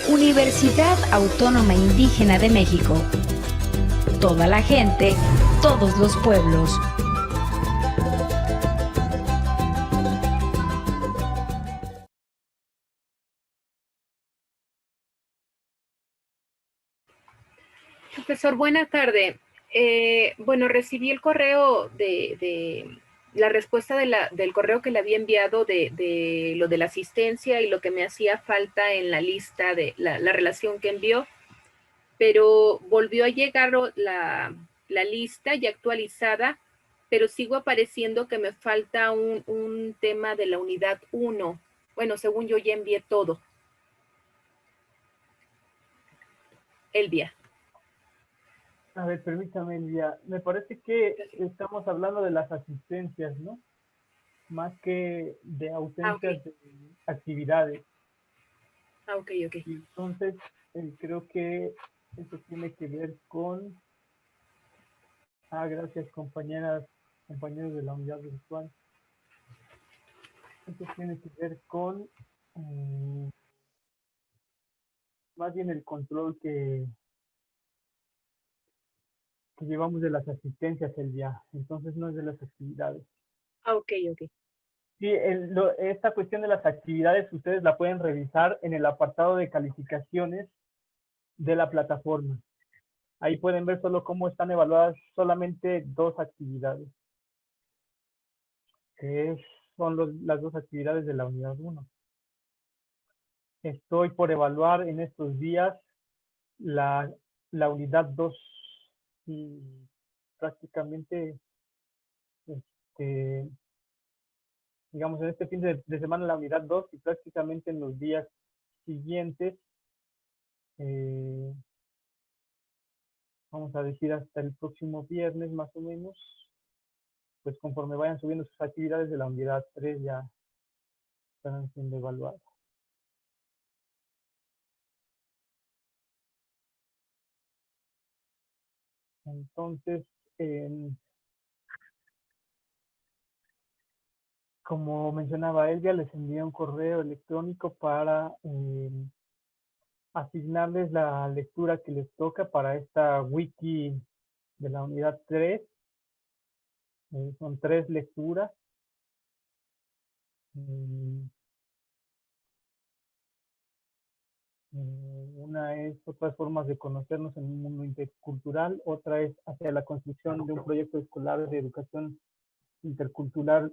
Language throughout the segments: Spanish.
Universidad Autónoma Indígena de México. Toda la gente, todos los pueblos. Profesor, buena tarde. Bueno, recibí el correo de la respuesta del correo que le había enviado de lo de la asistencia y lo que me hacía falta en la lista de la relación que envió, pero volvió a llegar la lista ya actualizada, pero sigo apareciendo que me falta un tema de la unidad 1. Bueno, según yo ya envié todo. Elvia. A ver, permítame, Elvia. Me parece que estamos hablando de las asistencias, ¿no? Más que de ausencias de actividades. Ok. Y entonces, creo que eso tiene que ver con... gracias, compañeros de la unidad virtual. Esto tiene que ver con más bien el control que llevamos de las asistencias el día. Entonces no es de las actividades. Ok. Sí, esta cuestión de las actividades ustedes la pueden revisar en el apartado de calificaciones de la plataforma. Ahí pueden ver solo cómo están evaluadas solamente 2 actividades, que son las 2 actividades de la unidad 1. Estoy por evaluar en estos días la unidad 2 y prácticamente, digamos, en este fin de semana la unidad 2 y prácticamente en los días siguientes, vamos a decir hasta el próximo viernes más o menos, pues conforme vayan subiendo sus actividades de la unidad 3 ya estarán siendo evaluadas. Entonces, como mencionaba Elvia, les envié un correo electrónico para asignarles la lectura que les toca para esta wiki de la unidad 3. Son 3 lecturas. Una es otras formas de conocernos en un mundo intercultural, otra es hacia la construcción de un proyecto escolar de educación intercultural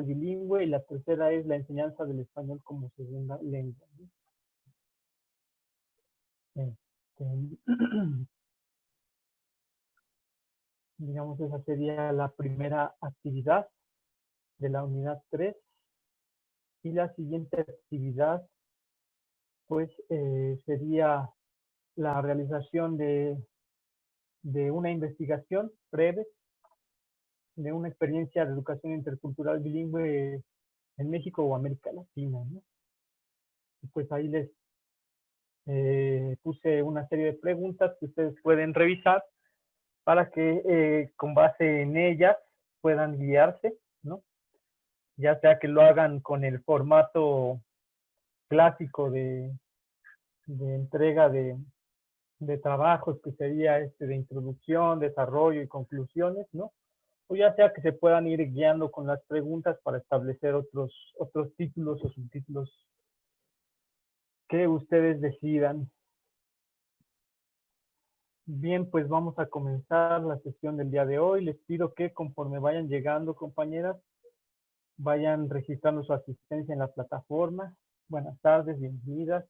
bilingüe, y la tercera es la enseñanza del español como segunda lengua. Digamos, esa sería la primera actividad de la unidad 3, y la siguiente actividad pues sería la realización de una investigación breve de una experiencia de educación intercultural bilingüe en México o América Latina, ¿no? Y pues ahí les puse una serie de preguntas que ustedes pueden revisar para que con base en ellas puedan guiarse, ¿no? Ya sea que lo hagan con el formato clásico de entrega de trabajos, que sería de introducción, desarrollo y conclusiones, ¿no? O ya sea que se puedan ir guiando con las preguntas para establecer otros títulos o subtítulos que ustedes decidan. Bien, pues vamos a comenzar la sesión del día de hoy. Les pido que conforme vayan llegando, compañeras, vayan registrando su asistencia en la plataforma. Buenas tardes, bienvenidas.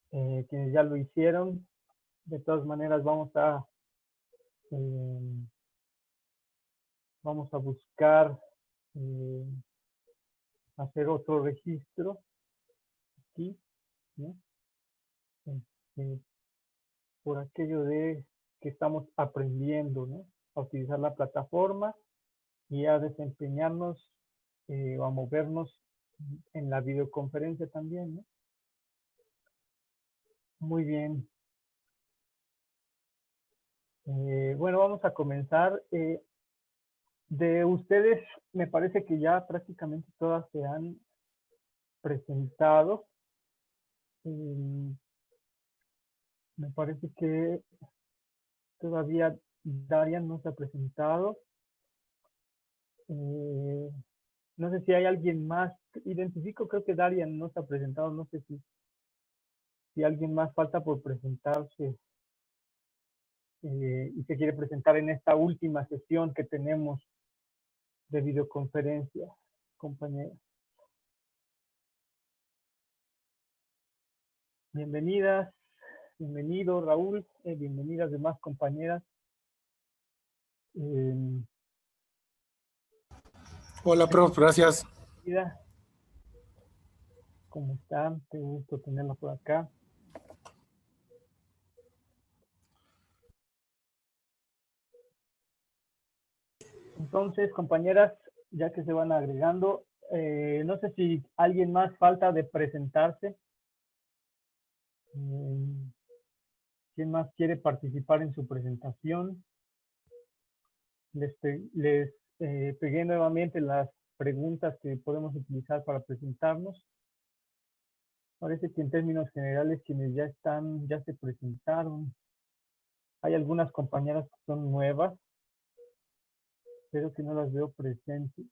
Quienes ya lo hicieron, de todas maneras vamos a buscar hacer otro registro aquí, ¿no? Por aquello de que estamos aprendiendo, ¿no?, a utilizar la plataforma y a desempeñarnos o a movernos en la videoconferencia también, ¿no? Muy bien. Bueno, vamos a comenzar. De ustedes, me parece que ya prácticamente todas se han presentado. Me parece que todavía Darian no se ha presentado. No sé si hay alguien más. Identifico, creo que Darian no se ha presentado. No sé si alguien más falta por presentarse y se quiere presentar en esta última sesión que tenemos de videoconferencia, compañera. Bienvenidas, bienvenido Raúl, bienvenidas demás compañeras. Hola, prof, gracias. ¿Cómo están? Qué gusto tenerla por acá. Entonces, compañeras, ya que se van agregando, no sé si alguien más falta de presentarse. ¿Quién más quiere participar en su presentación? Les pegué nuevamente las preguntas que podemos utilizar para presentarnos. Parece que en términos generales quienes ya están, ya se presentaron. Hay algunas compañeras que son nuevas, pero que no las veo presentes.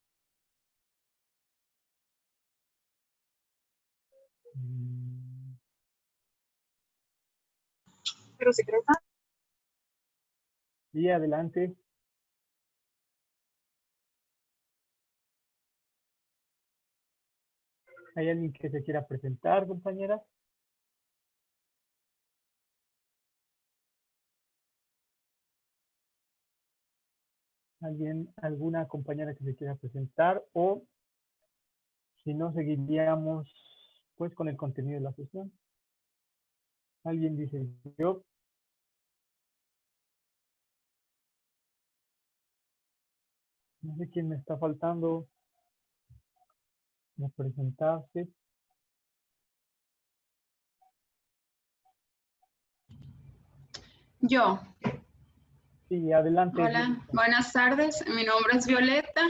Pero secreta. Sí, adelante. ¿Hay alguien que se quiera presentar, compañera? ¿Alguna compañera que se quiera presentar? O si no, seguiríamos pues con el contenido de la sesión. ¿Alguien dice yo? No sé quién me está faltando de presentarse. Yo. Sí, adelante. Hola, buenas tardes. Mi nombre es Violeta.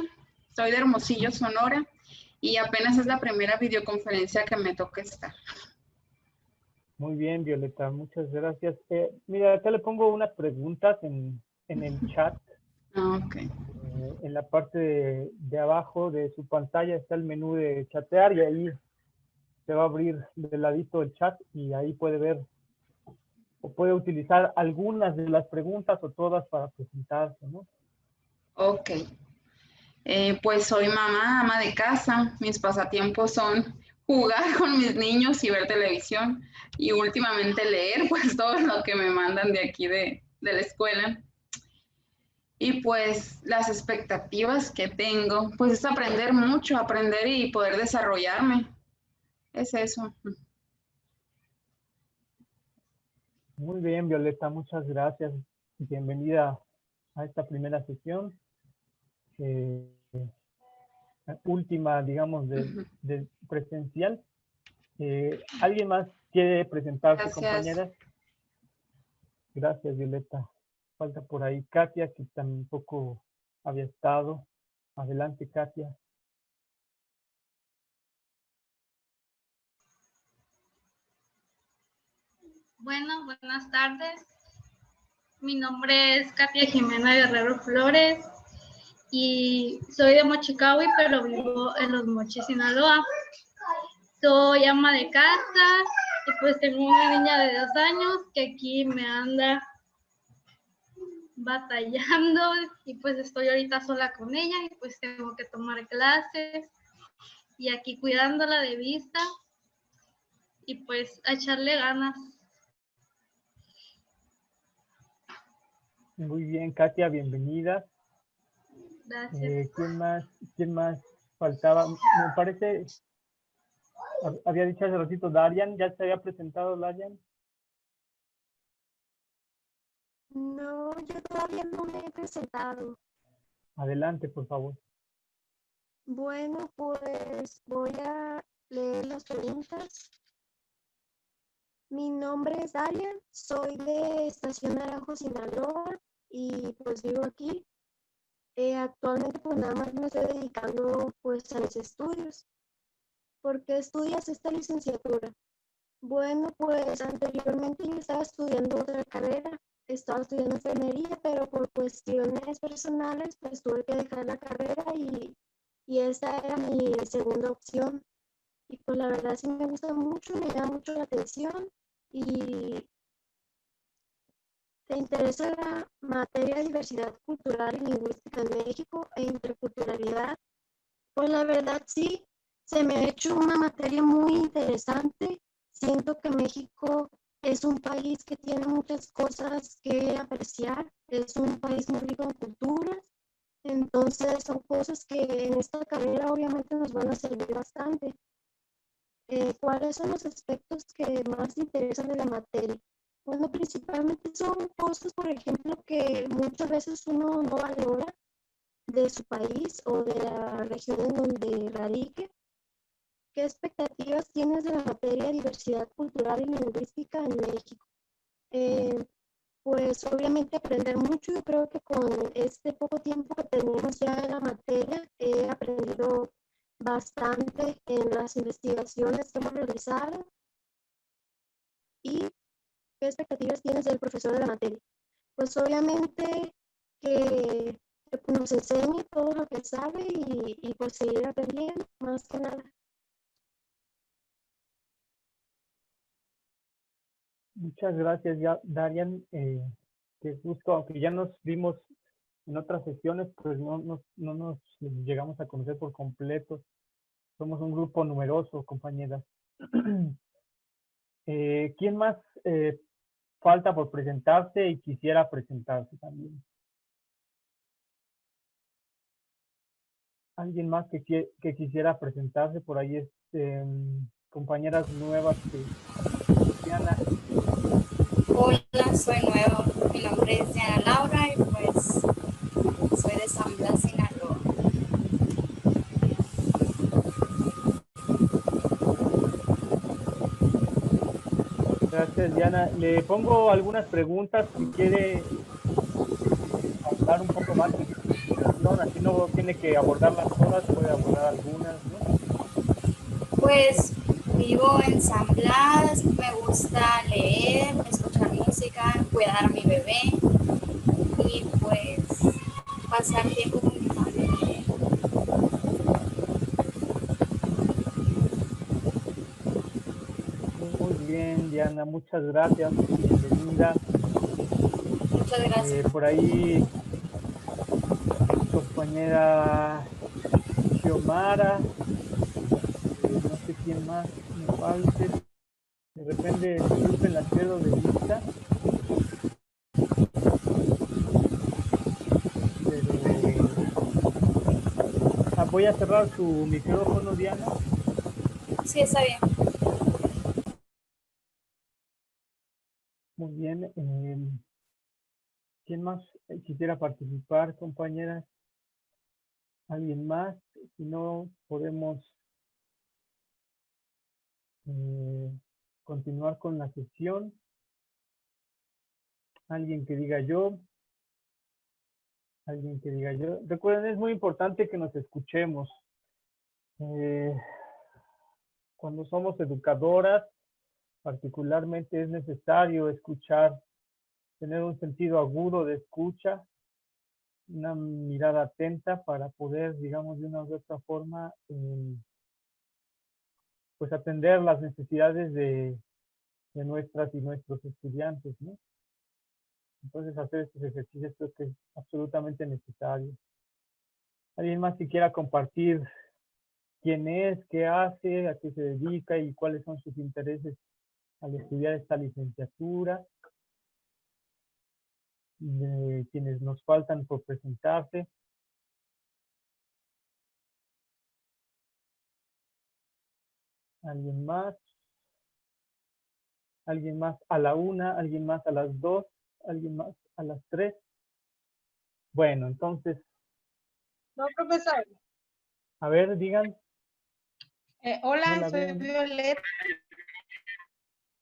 Soy de Hermosillo, Sonora. Y apenas es la primera videoconferencia que me toca estar. Muy bien, Violeta. Muchas gracias. Mira, acá le pongo unas preguntas en el chat. Ok. En la parte de abajo de su pantalla está el menú de chatear y ahí se va a abrir del ladito el chat y ahí puede ver o puede utilizar algunas de las preguntas o todas para presentarse, ¿no? Ok. Pues soy mamá, ama de casa. Mis pasatiempos son jugar con mis niños y ver televisión. Y últimamente leer, pues todo lo que me mandan de aquí de la escuela. Y pues las expectativas que tengo, pues es aprender mucho, aprender y poder desarrollarme. Es eso. Muy bien, Violeta, muchas gracias. Bienvenida a esta primera sesión. Última, digamos, de presencial. ¿Alguien más quiere presentarse, Gracias. compañeras? Gracias, Violeta. Falta por ahí Katia, que tampoco había estado. Adelante, Katia. Bueno, buenas tardes. Mi nombre es Katia Jimena Guerrero Flores y soy de Mochicahui, pero vivo en Los Mochis, Sinaloa. Soy ama de casa y pues tengo una niña de 2 años que aquí me anda batallando y pues estoy ahorita sola con ella y pues tengo que tomar clases y aquí cuidándola de vista y pues a echarle ganas. Muy bien, Katia, bienvenida. Gracias. ¿Quién más faltaba? Me parece, había dicho hace ratito Darian, ¿ya se había presentado Darian? No, yo todavía no me he presentado. Adelante, por favor. Bueno, pues voy a leer las preguntas. Mi nombre es Daria, soy de Estación Naranjo, Sinaloa, y pues vivo aquí. Actualmente pues nada más me estoy dedicando pues a mis estudios. ¿Por qué estudias esta licenciatura? Bueno, pues anteriormente yo estaba estudiando otra carrera, estaba estudiando enfermería, pero por cuestiones personales pues tuve que dejar la carrera y esa era mi segunda opción. Y pues la verdad sí me gusta mucho, me llama mucho la atención. ¿Y te interesa la materia de diversidad cultural y lingüística en México e interculturalidad? Pues la verdad sí, se me ha hecho una materia muy interesante. Siento que México es un país que tiene muchas cosas que apreciar, es un país muy rico en culturas, entonces son cosas que en esta carrera obviamente nos van a servir bastante. ¿Cuáles son los aspectos que más te interesan de la materia? Bueno, principalmente son cosas, por ejemplo, que muchas veces uno no valora de su país o de la región en donde radique. ¿Qué expectativas tienes de la materia de diversidad cultural y lingüística en México? Eh, pues obviamente aprender mucho. Yo creo que con este poco tiempo que tenemos ya en la materia he aprendido bastante en las investigaciones que hemos realizado. ¿Y qué expectativas tienes del profesor de la materia? Pues obviamente que nos enseñe todo lo que sabe y pues seguir aprendiendo, más que nada. Muchas gracias, Darian. Que justo, aunque ya nos vimos en otras sesiones, pues no nos llegamos a conocer por completo. Somos un grupo numeroso, compañeras. ¿Quién más falta por presentarse y quisiera presentarse también? ¿Alguien más que quisiera presentarse? Por ahí compañeras nuevas Diana. Hola, soy nueva. Mi nombre es Diana Laura y pues soy de San Blas, Sinaloa. Gracias, Diana. Le pongo algunas preguntas si quiere ahondar un poco más en su presentación, así no tiene que abordarlas todas, puede abordar algunas, ¿no? Pues vivo en San Blas, me gusta leer, escuchar música, cuidar a mi bebé y pues pasar tiempo con mi familia. Muy bien, Diana, muchas gracias. Bienvenida. Muchas gracias. Por ahí, mi compañera Xiomara, no sé quién más me falte. De repente, disculpen, las pierdo de vista. Pero voy a cerrar su micrófono, Diana. Sí, está bien. Muy bien. ¿Quién más quisiera participar, compañeras? ¿Alguien más? Si no, podemos continuar con la sesión. ¿Alguien que diga yo? ¿Alguien que diga yo? Recuerden, es muy importante que nos escuchemos. Cuando somos educadoras, particularmente es necesario escuchar, tener un sentido agudo de escucha, una mirada atenta para poder, digamos, de una u otra forma, pues atender las necesidades de nuestras y nuestros estudiantes, ¿no? Entonces hacer estos ejercicios creo que es absolutamente necesario. ¿Alguien más que quiera compartir quién es, qué hace, a qué se dedica y cuáles son sus intereses al estudiar esta licenciatura? De quienes nos faltan por presentarse. ¿Alguien más? ¿Alguien más a la 1? ¿Alguien más a las 2? ¿Alguien más a las 3? Bueno, entonces. No, profesor. A ver, digan. Hola, soy Violeta.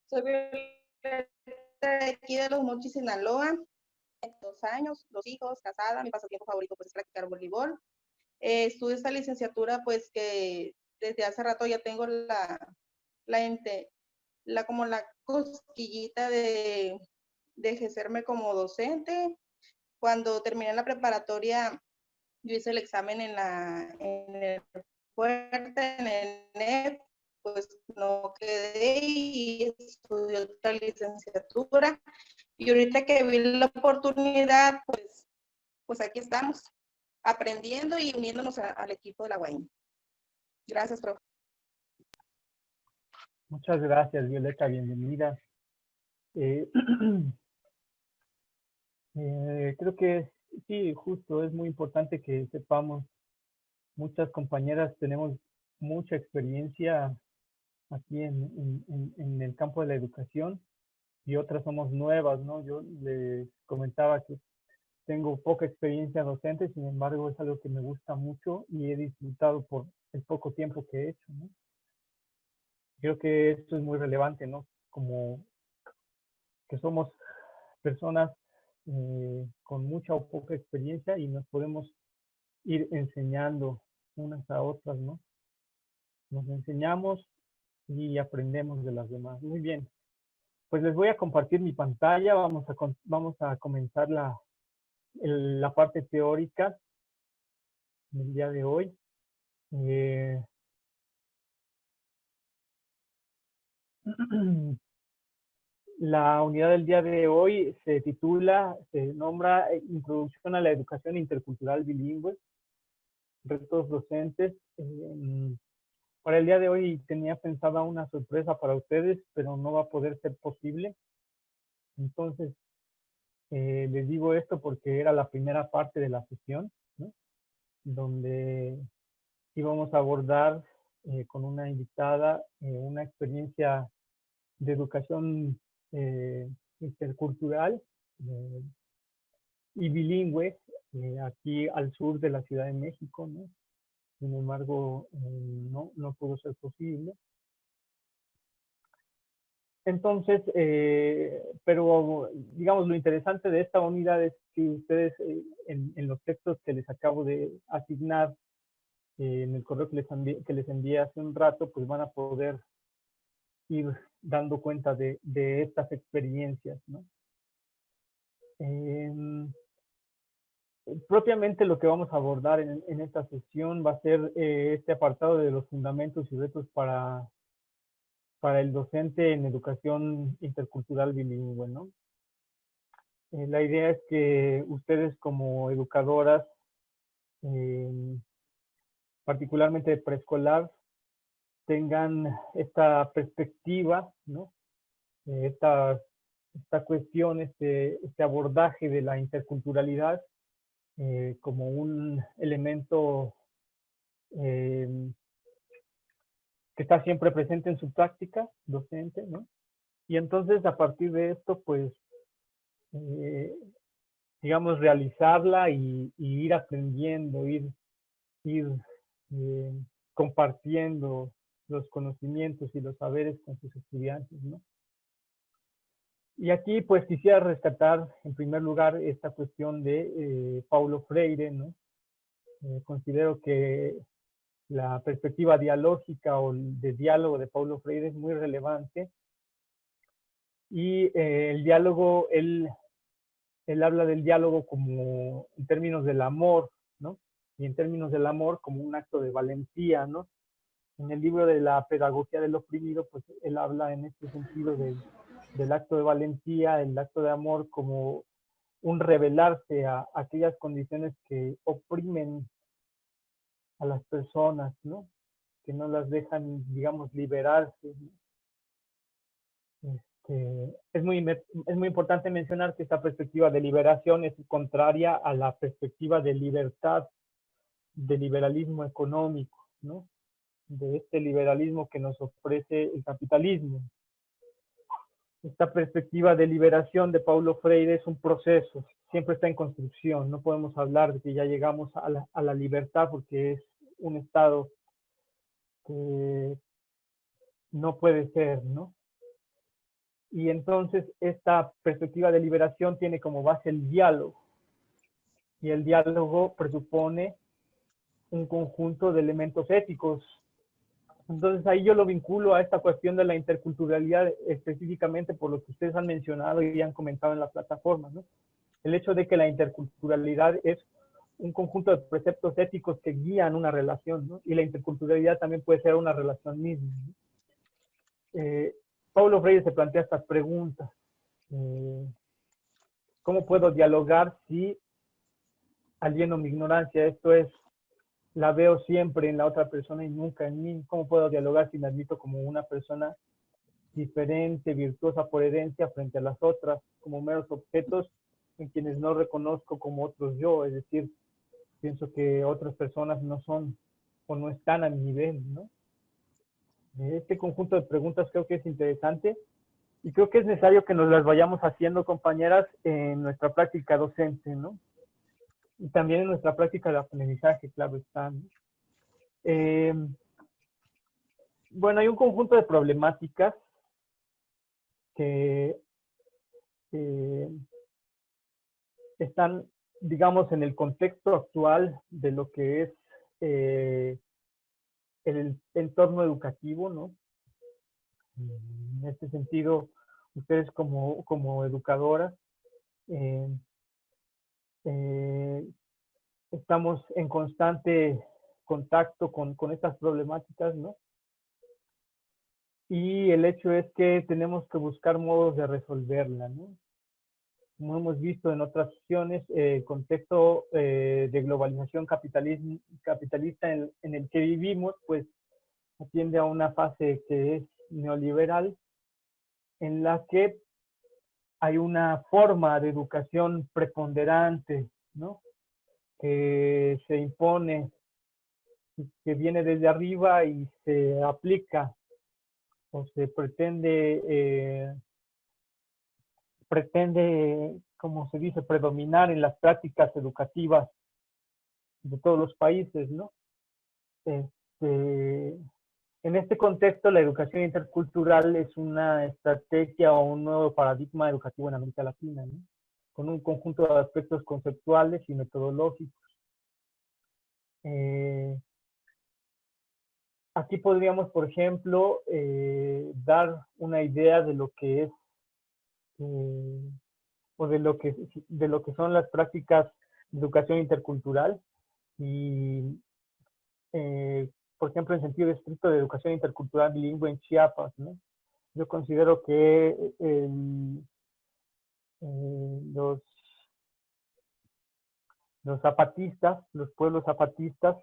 Soy Violeta de aquí de Los Mochis, Sinaloa. 2 años, 2 hijos, casada. Mi pasatiempo favorito pues es practicar voleibol. Estudio esta licenciatura pues que desde hace rato ya tengo la como la cosquillita de ejercerme como docente. Cuando terminé la preparatoria, yo hice el examen en el fuerte, en el NEP, pues no quedé y estudié otra licenciatura. Y ahorita que vi la oportunidad, pues aquí estamos, aprendiendo y uniéndonos al equipo de la UAM. Gracias, profe. Muchas gracias, Violeta, bienvenida. Creo que sí, justo, es muy importante que sepamos, muchas compañeras tenemos mucha experiencia aquí en el campo de la educación y otras somos nuevas, ¿no? Yo les comentaba que tengo poca experiencia docente, sin embargo es algo que me gusta mucho y he disfrutado por el poco tiempo que he hecho, ¿no? Creo que esto es muy relevante, ¿no? Como que somos personas con mucha o poca experiencia y nos podemos ir enseñando unas a otras, ¿no? Nos enseñamos y aprendemos de las demás. Muy bien. Pues les voy a compartir mi pantalla. Vamos a comenzar la parte teórica del día de hoy. La unidad del día de hoy se nombra Introducción a la Educación Intercultural Bilingüe, retos docentes. Para el día de hoy tenía pensada una sorpresa para ustedes, pero no va a poder ser posible. Entonces, les digo esto porque era la primera parte de la sesión, ¿no? Donde íbamos a abordar con una invitada una experiencia de educación intercultural y bilingüe aquí al sur de la Ciudad de México, ¿no? Sin embargo, no pudo ser posible. Entonces, pero digamos, lo interesante de esta unidad es que ustedes en los textos que les acabo de asignar, en el correo que les envié hace un rato, pues van a poder ir dando cuenta de estas experiencias, ¿no? Propiamente lo que vamos a abordar en esta sesión va a ser este apartado de los fundamentos y retos para el docente en educación intercultural bilingüe, ¿no? La idea es que ustedes como educadoras, particularmente de preescolar, tengan esta perspectiva, ¿no? Esta cuestión, este abordaje de la interculturalidad como un elemento que está siempre presente en su práctica docente, ¿no? Y entonces a partir de esto, pues, digamos, realizarla y ir aprendiendo, ir compartiendo los conocimientos y los saberes con sus estudiantes, ¿no? Y aquí, pues, quisiera rescatar, en primer lugar, esta cuestión de Paulo Freire, ¿no? Considero que la perspectiva dialógica o de diálogo de Paulo Freire es muy relevante. Y el diálogo, él habla del diálogo como en términos del amor, ¿no? Y en términos del amor como un acto de valentía, ¿no? En el libro de la pedagogía del oprimido, pues él habla en este sentido del acto de valentía, el acto de amor como un rebelarse a aquellas condiciones que oprimen a las personas, ¿no? Que no las dejan, digamos, liberarse, ¿no? Es muy importante mencionar que esta perspectiva de liberación es contraria a la perspectiva de libertad, de liberalismo económico, ¿no? De este liberalismo que nos ofrece el capitalismo. Esta perspectiva de liberación de Paulo Freire es un proceso, siempre está en construcción. No podemos hablar de que ya llegamos a la libertad porque es un estado que no puede ser, ¿no? Y entonces esta perspectiva de liberación tiene como base el diálogo. Y el diálogo presupone un conjunto de elementos éticos Entonces ahí yo lo vinculo a esta cuestión de la interculturalidad específicamente por lo que ustedes han mencionado y han comentado en la plataforma, ¿no? El hecho de que la interculturalidad es un conjunto de preceptos éticos que guían una relación, ¿no? Y la interculturalidad también puede ser una relación misma, ¿no? Paulo Freire se plantea estas preguntas. ¿Cómo puedo dialogar si alieno mi ignorancia? Esto es, la veo siempre en la otra persona y nunca en mí. ¿Cómo puedo dialogar si me admito como una persona diferente, virtuosa por herencia frente a las otras, como meros objetos en quienes no reconozco como otros yo? Es decir, pienso que otras personas no son o no están a mi nivel, ¿no? Este conjunto de preguntas creo que es interesante y creo que es necesario que nos las vayamos haciendo, compañeras, en nuestra práctica docente, ¿no? Y también en nuestra práctica de aprendizaje, claro está, ¿no? Bueno, hay un conjunto de problemáticas que están, digamos, en el contexto actual de lo que es el entorno educativo, ¿no? En este sentido, ustedes como educadoras estamos en constante contacto con estas problemáticas, ¿no? Y el hecho es que tenemos que buscar modos de resolverla, ¿no? Como hemos visto en otras sesiones, el contexto de globalización capitalista en el que vivimos, pues atiende a una fase que es neoliberal, en la que hay una forma de educación preponderante, ¿no? Que se impone, que viene desde arriba y se aplica o se pretende, como se dice, predominar en las prácticas educativas de todos los países, ¿no? En este contexto, la educación intercultural es una estrategia o un nuevo paradigma educativo en América Latina, ¿no? Con un conjunto de aspectos conceptuales y metodológicos. Aquí podríamos, por ejemplo, dar una idea de lo que es o de lo que son las prácticas de educación intercultural y, por ejemplo, en sentido estricto de educación intercultural bilingüe en Chiapas, ¿no? Yo considero que los zapatistas, los pueblos zapatistas,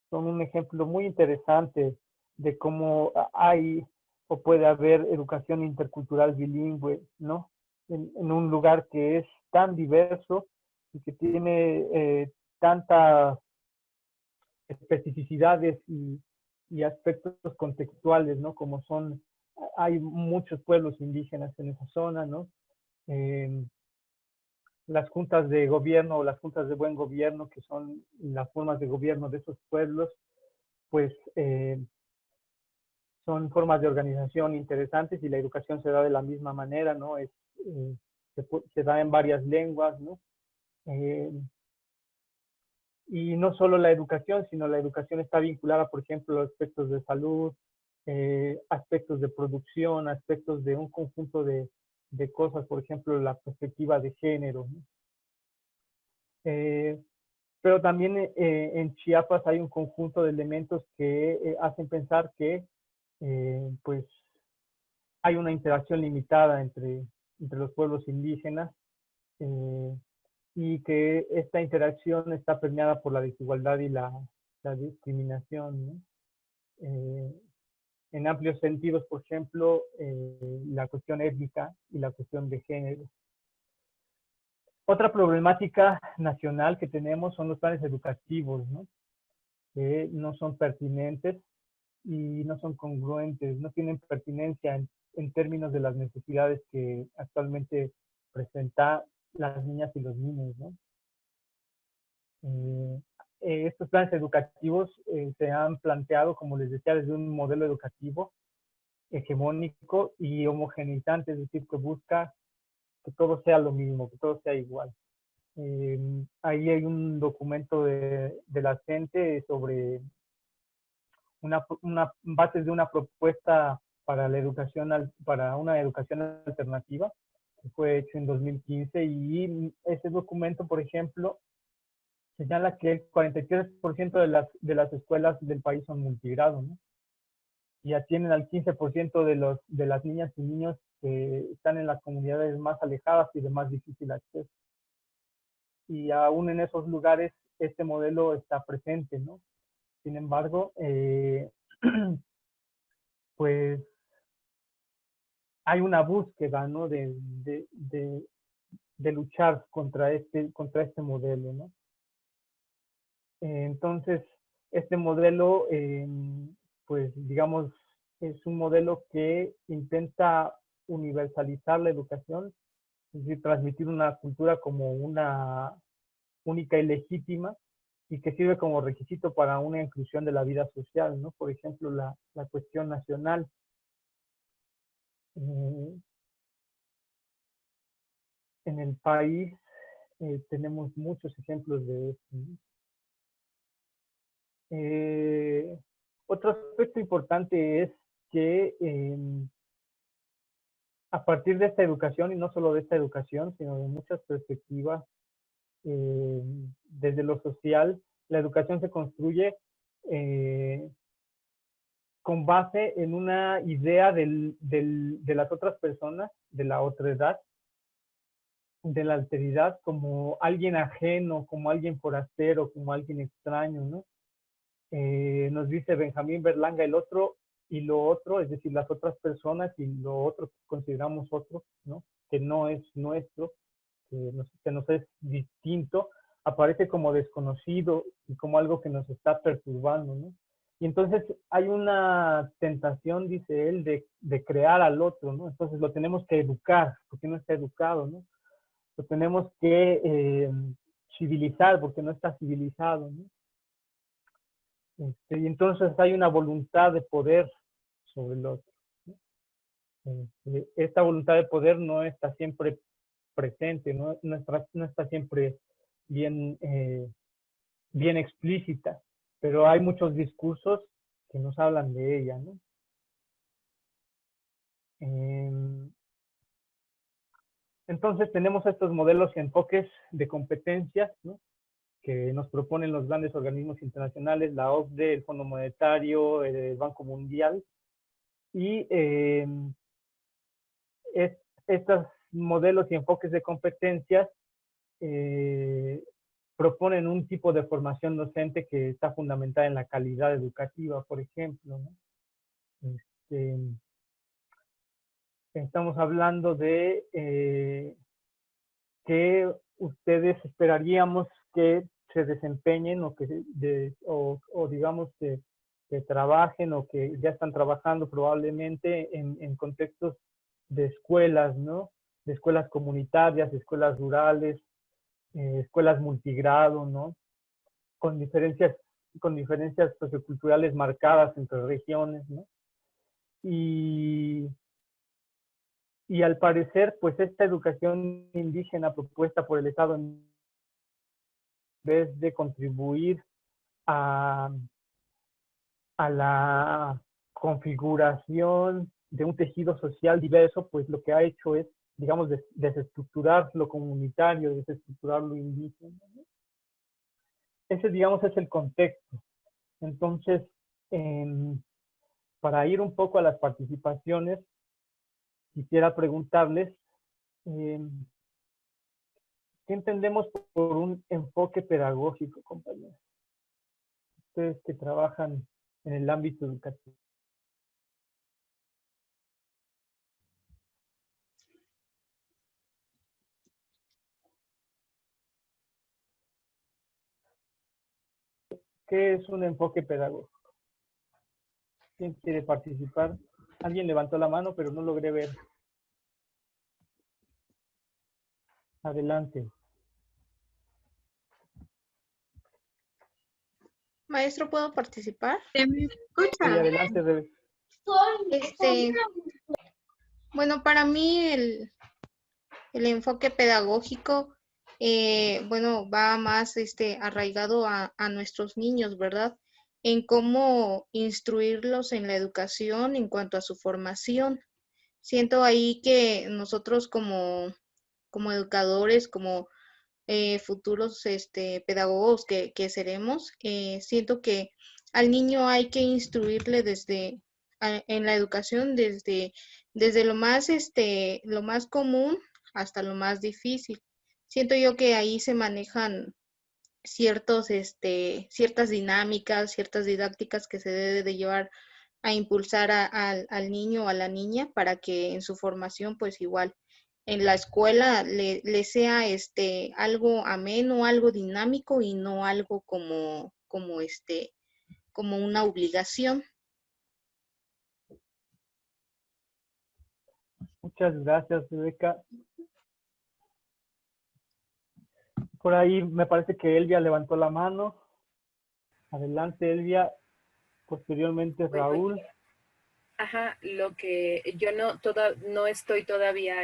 son un ejemplo muy interesante de cómo hay o puede haber educación intercultural bilingüe, ¿no? En un lugar que es tan diverso y que tiene tantas especificidades y aspectos contextuales, ¿no? Como son, hay muchos pueblos indígenas en esa zona, ¿no? Las juntas de gobierno o las juntas de buen gobierno, que son las formas de gobierno de esos pueblos, pues son formas de organización interesantes y la educación se da de la misma manera, ¿no? Se da en varias lenguas, ¿no? Y no solo la educación, sino la educación está vinculada, por ejemplo, a aspectos de salud, aspectos de producción, aspectos de un conjunto de cosas, por ejemplo, la perspectiva de género, ¿no? Pero también en Chiapas hay un conjunto de elementos que hacen pensar que pues hay una interacción limitada entre los pueblos indígenas y que esta interacción está permeada por la desigualdad y la discriminación, ¿no? En amplios sentidos, por ejemplo, la cuestión étnica y la cuestión de género. Otra problemática nacional que tenemos son los planes educativos, ¿no? Que no son pertinentes y no son congruentes, no tienen pertinencia en términos de las necesidades que actualmente presentan las niñas y los niños, ¿no? Estos planes educativos se han planteado, como les decía, desde un modelo educativo hegemónico y homogeneizante, es decir, que busca que todo sea lo mismo, que todo sea igual. Ahí hay un documento de la gente sobre bases de una propuesta para la educación, para una educación alternativa, que fue hecho en 2015, y ese documento, por ejemplo, señala que el 43% de las escuelas del país son multigrado, ¿no? Y atienden al 15% de las niñas y niños que están en las comunidades más alejadas y de más difícil acceso. Y aún en esos lugares este modelo está presente, ¿no? Sin embargo, pues hay una búsqueda, ¿no? de luchar contra este modelo, ¿no? Entonces, este modelo, pues digamos, es un modelo que intenta universalizar la educación, es decir, transmitir una cultura como una única y legítima, y que sirve como requisito para una inclusión de la vida social, ¿no? Por ejemplo, la cuestión nacional. En el país tenemos muchos ejemplos de esto, ¿no? Otro aspecto importante es que a partir de esta educación, y no solo de esta educación, sino de muchas perspectivas, desde lo social, la educación se construye con base en una idea de las otras personas, de la otredad, de la alteridad, como alguien ajeno, como alguien forastero, como alguien extraño, ¿no? Nos dice Benjamín Berlanga, el otro y lo otro, es decir, las otras personas y lo otro que consideramos otro, ¿no? Que no es nuestro, que nos es distinto, aparece como desconocido y como algo que nos está perturbando, ¿no? Y entonces hay una tentación, dice él, de crear al otro, ¿no? Entonces lo tenemos que educar, porque no está educado, ¿no? Lo tenemos que civilizar, porque no está civilizado, ¿no? Y entonces hay una voluntad de poder sobre el otro, ¿no? Esta voluntad de poder no está siempre presente, no está siempre bien explícita, pero hay muchos discursos que nos hablan de ella, ¿no? Entonces tenemos estos modelos y enfoques de competencias, ¿no? Que nos proponen los grandes organismos internacionales, la OCDE, el Fondo Monetario, el Banco Mundial, y estos modelos y enfoques de competencias proponen un tipo de formación docente que está fundamentada en la calidad educativa, por ejemplo, ¿no? Estamos hablando de que ustedes esperaríamos que se desempeñen o digamos que trabajen o que ya están trabajando probablemente en contextos de escuelas, ¿no? De escuelas comunitarias, escuelas rurales, escuelas multigrado, ¿no? Con diferencias socioculturales marcadas entre regiones, ¿no? Y al parecer, pues esta educación indígena propuesta por el Estado, en vez de contribuir a la configuración de un tejido social diverso, pues lo que ha hecho es, digamos, desestructurar lo comunitario, desestructurar lo indígena, ¿no? Ese, digamos, es el contexto. Entonces, para ir un poco a las participaciones, quisiera preguntarles, ¿qué entendemos por un enfoque pedagógico, compañeros? Ustedes que trabajan en el ámbito educativo. ¿Qué es un enfoque pedagógico? ¿Quién quiere participar? Alguien levantó la mano, pero no logré ver. Adelante. Maestro, ¿puedo participar? ¿Me escucha? Sí, adelante, Rebe. Bueno, para mí el enfoque pedagógico, bueno, va más arraigado a nuestros niños, ¿verdad? en cómo instruirlos en la educación en cuanto a su formación. Siento ahí que nosotros como educadores, como futuros pedagogos que seremos, siento que al niño hay que instruirle en la educación desde lo más común hasta lo más difícil. Siento yo que ahí se manejan ciertas dinámicas, ciertas didácticas que se debe de llevar a impulsar al niño o a la niña para que en su formación pues igual en la escuela le sea algo ameno, algo dinámico y no algo como una obligación. Muchas gracias, Rebeca. Por ahí me parece que Elvia levantó la mano. Adelante, Elvia. Posteriormente, Raúl. Ajá, lo que yo no estoy todavía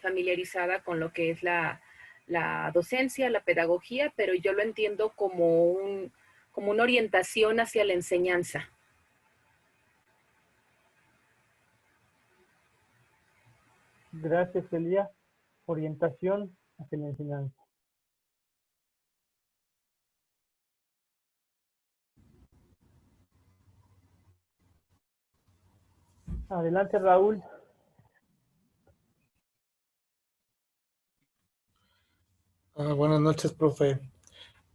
familiarizada con lo que es la docencia, la pedagogía, pero yo lo entiendo como una orientación hacia la enseñanza. Gracias, Elia. Orientación hacia la enseñanza. Adelante, Raúl. Buenas noches, profe.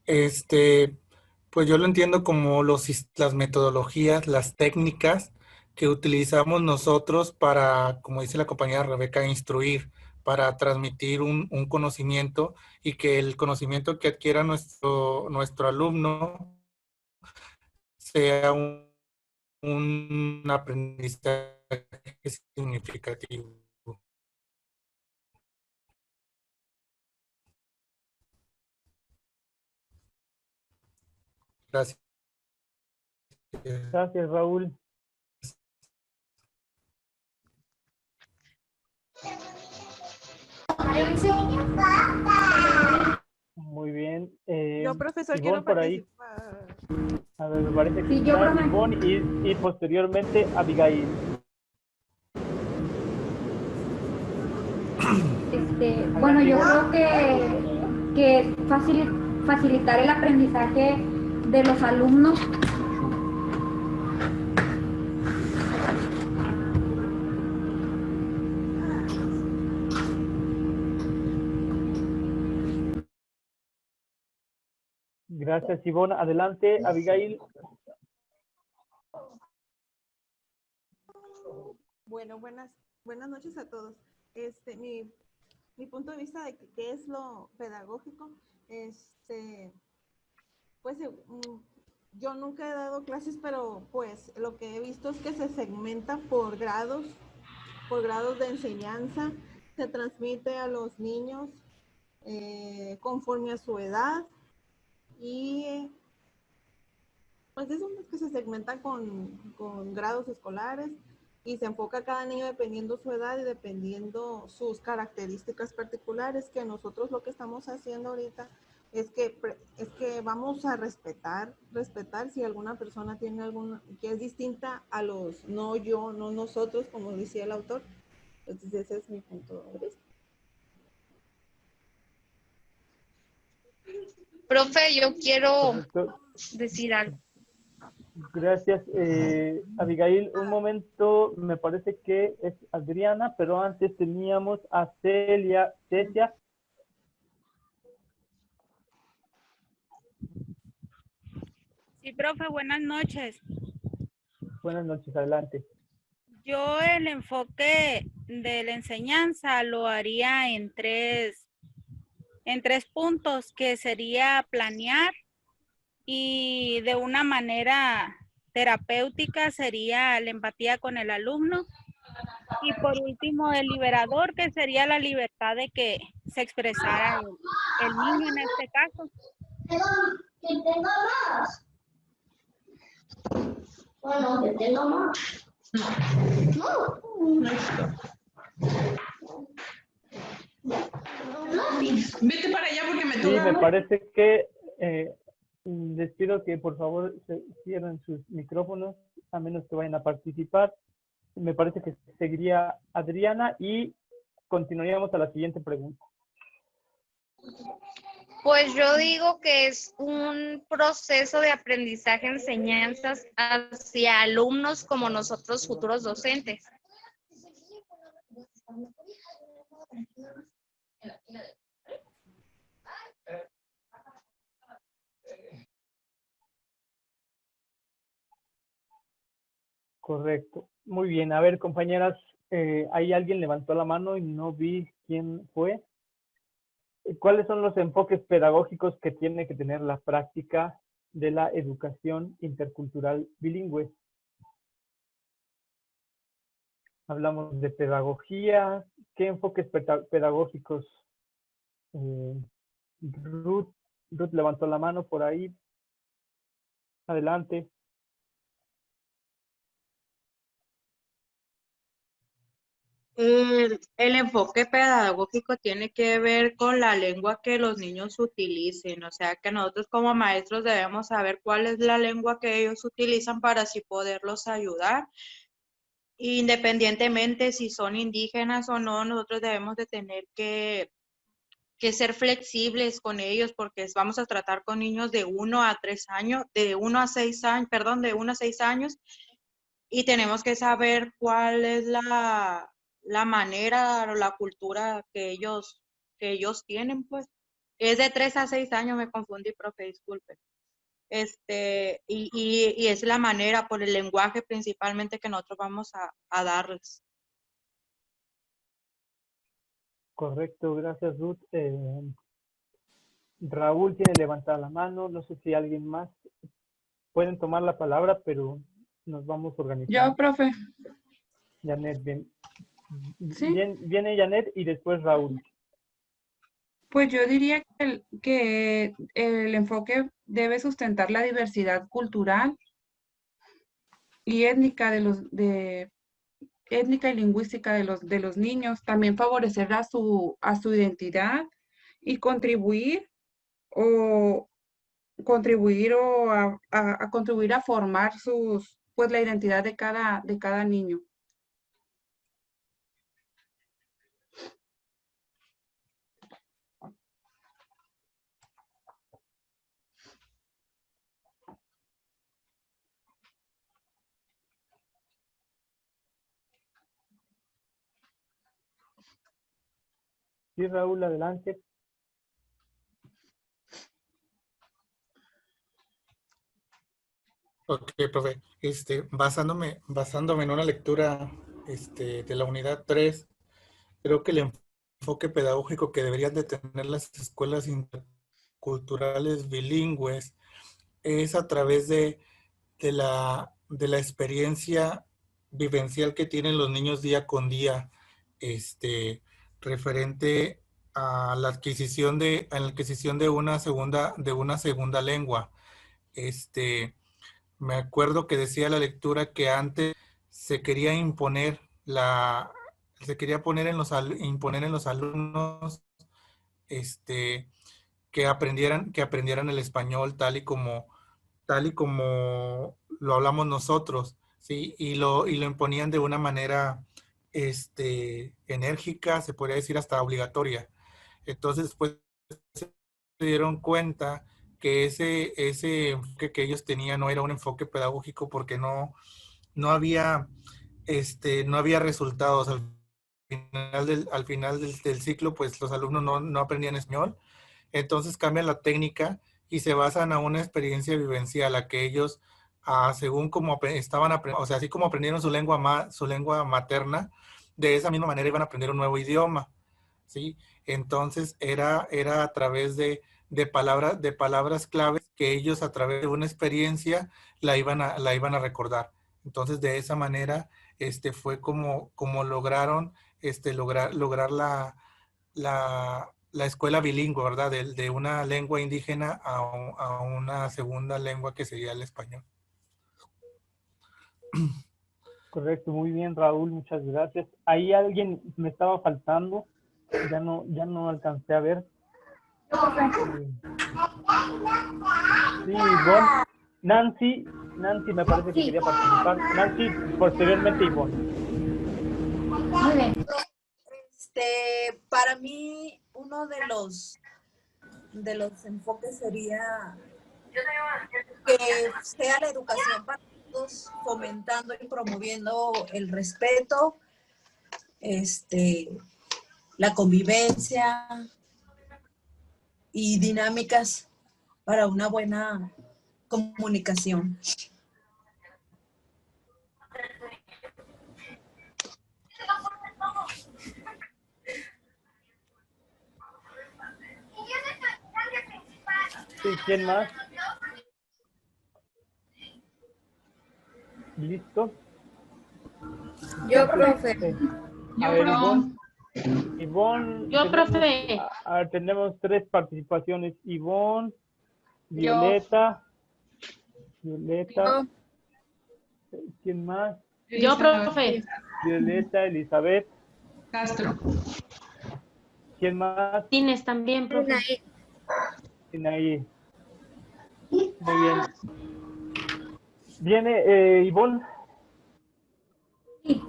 Pues yo lo entiendo como las metodologías, las técnicas que utilizamos nosotros para, como dice la compañera Rebeca, instruir, para transmitir un conocimiento y que el conocimiento que adquiera nuestro alumno sea un aprendizaje significativo. Gracias. Gracias, Raúl. Muy bien. Yo, profesor, Ivonne, quiero por ahí. participar. A ver, me parece que Sí, yo, está profe. Ivonne y posteriormente Abigail. Bueno, yo creo que facilitar el aprendizaje de los alumnos. Gracias, Ivonne. Adelante, Abigail. Bueno, buenas noches a todos. Mi punto de vista de qué es lo pedagógico, pues yo nunca he dado clases, pero pues lo que he visto es que se segmenta por grados de enseñanza, se transmite a los niños conforme a su edad y pues es que se segmenta con grados escolares y se enfoca a cada niño dependiendo su edad y dependiendo sus características particulares, que nosotros lo que estamos haciendo ahorita es que vamos a respetar si alguna persona tiene alguna que es distinta a los no nosotros, como decía el autor. Entonces ese es mi punto de vista. Profe, yo quiero Perfecto. decir algo. Gracias, Abigail. Un momento, me parece que es Adriana, pero antes teníamos a Celia. Sí, profe, buenas noches. Buenas noches, adelante. Yo el enfoque de la enseñanza lo haría en tres puntos, que sería planear, y de una manera terapéutica sería la empatía con el alumno, y por último el liberador, que sería la libertad de que se expresara el niño en este caso. Que tenga más. Bueno, que tenga más. No. Vete para allá porque me Sí, toca. me parece que Les pido que por favor se cierren sus micrófonos, a menos que vayan a participar. Me parece que seguiría Adriana y continuaríamos a la siguiente pregunta. Pues yo digo que es un proceso de aprendizaje, enseñanzas hacia alumnos como nosotros futuros docentes. Correcto. Muy bien. A ver, compañeras, ahí alguien levantó la mano y no vi quién fue. ¿Cuáles son los enfoques pedagógicos que tiene que tener la práctica de la educación intercultural bilingüe? Hablamos de pedagogía. ¿Qué enfoques pedagógicos? Ruth levantó la mano por ahí. Adelante. El enfoque pedagógico tiene que ver con la lengua que los niños utilicen, o sea que nosotros como maestros debemos saber cuál es la lengua que ellos utilizan para así poderlos ayudar. Independientemente si son indígenas o no, nosotros debemos de tener que ser flexibles con ellos porque vamos a tratar con niños de 1 a 3 años, de 1 a 6 años, perdón, de 1 a 6 años y tenemos que saber cuál es la manera o la cultura que ellos tienen, pues. Es de 3 a 6 años, me confundí, profe, disculpe. Y es la manera, por el lenguaje principalmente que nosotros vamos a darles. Correcto, gracias Ruth. Raúl tiene levantada la mano, no sé si alguien más pueden tomar la palabra, pero nos vamos a organizar. Yo, profe. Janet, bien. ¿Sí? Viene Janet y después Raúl. Pues yo diría que el enfoque debe sustentar la diversidad cultural y étnica étnica y lingüística de los niños, también favorecer a su identidad y contribuir a formar pues la identidad de cada niño. Sí, Raúl, adelante. Ok, profe. Basándome en una lectura de la unidad 3, creo que el enfoque pedagógico que deberían de tener las escuelas interculturales bilingües es a través de la experiencia vivencial que tienen los niños día con día, referente a la adquisición de una segunda lengua. Me acuerdo que decía la lectura que antes se quería imponer imponer en los alumnos que aprendieran el español tal y como lo hablamos nosotros, ¿sí? Y lo imponían de una manera enérgica, se podría decir hasta obligatoria. Entonces, después se dieron cuenta que ese enfoque que ellos tenían no era un enfoque pedagógico porque no había resultados. Al final del ciclo, pues los alumnos no aprendían español. Entonces cambian la técnica y se basan a una experiencia vivencial, a que ellos, según como estaban aprendiendo, o sea, así como aprendieron su lengua materna, de esa misma manera iban a aprender un nuevo idioma, ¿sí? Entonces era a través de palabras claves que ellos a través de una experiencia la iban a recordar. Entonces de esa manera fue como lograron lograr la escuela bilingüe, ¿verdad? De una lengua indígena a una segunda lengua que sería el español. Correcto, muy bien Raúl, muchas gracias. Ahí alguien me estaba faltando, ya no alcancé a ver. Sí, Ivonne. Nancy me parece que quería participar. Nancy, posteriormente Ivonne. Muy bien. Para mí, uno de los enfoques sería que sea la educación para todos, fomentando y promoviendo el respeto, la convivencia y dinámicas para una buena comunicación. Sí, ¿quién más? ¿Listo? Yo, profe. A ver, Ivonne. Yo, profe. A ver, tenemos 3 participaciones. Ivonne, Violeta. ¿Quién más? Yo, profe. Violeta, Elizabeth. Castro. ¿Quién más? Inés también, profe. Sinaí. Muy bien. Viene Ivonne. Sí,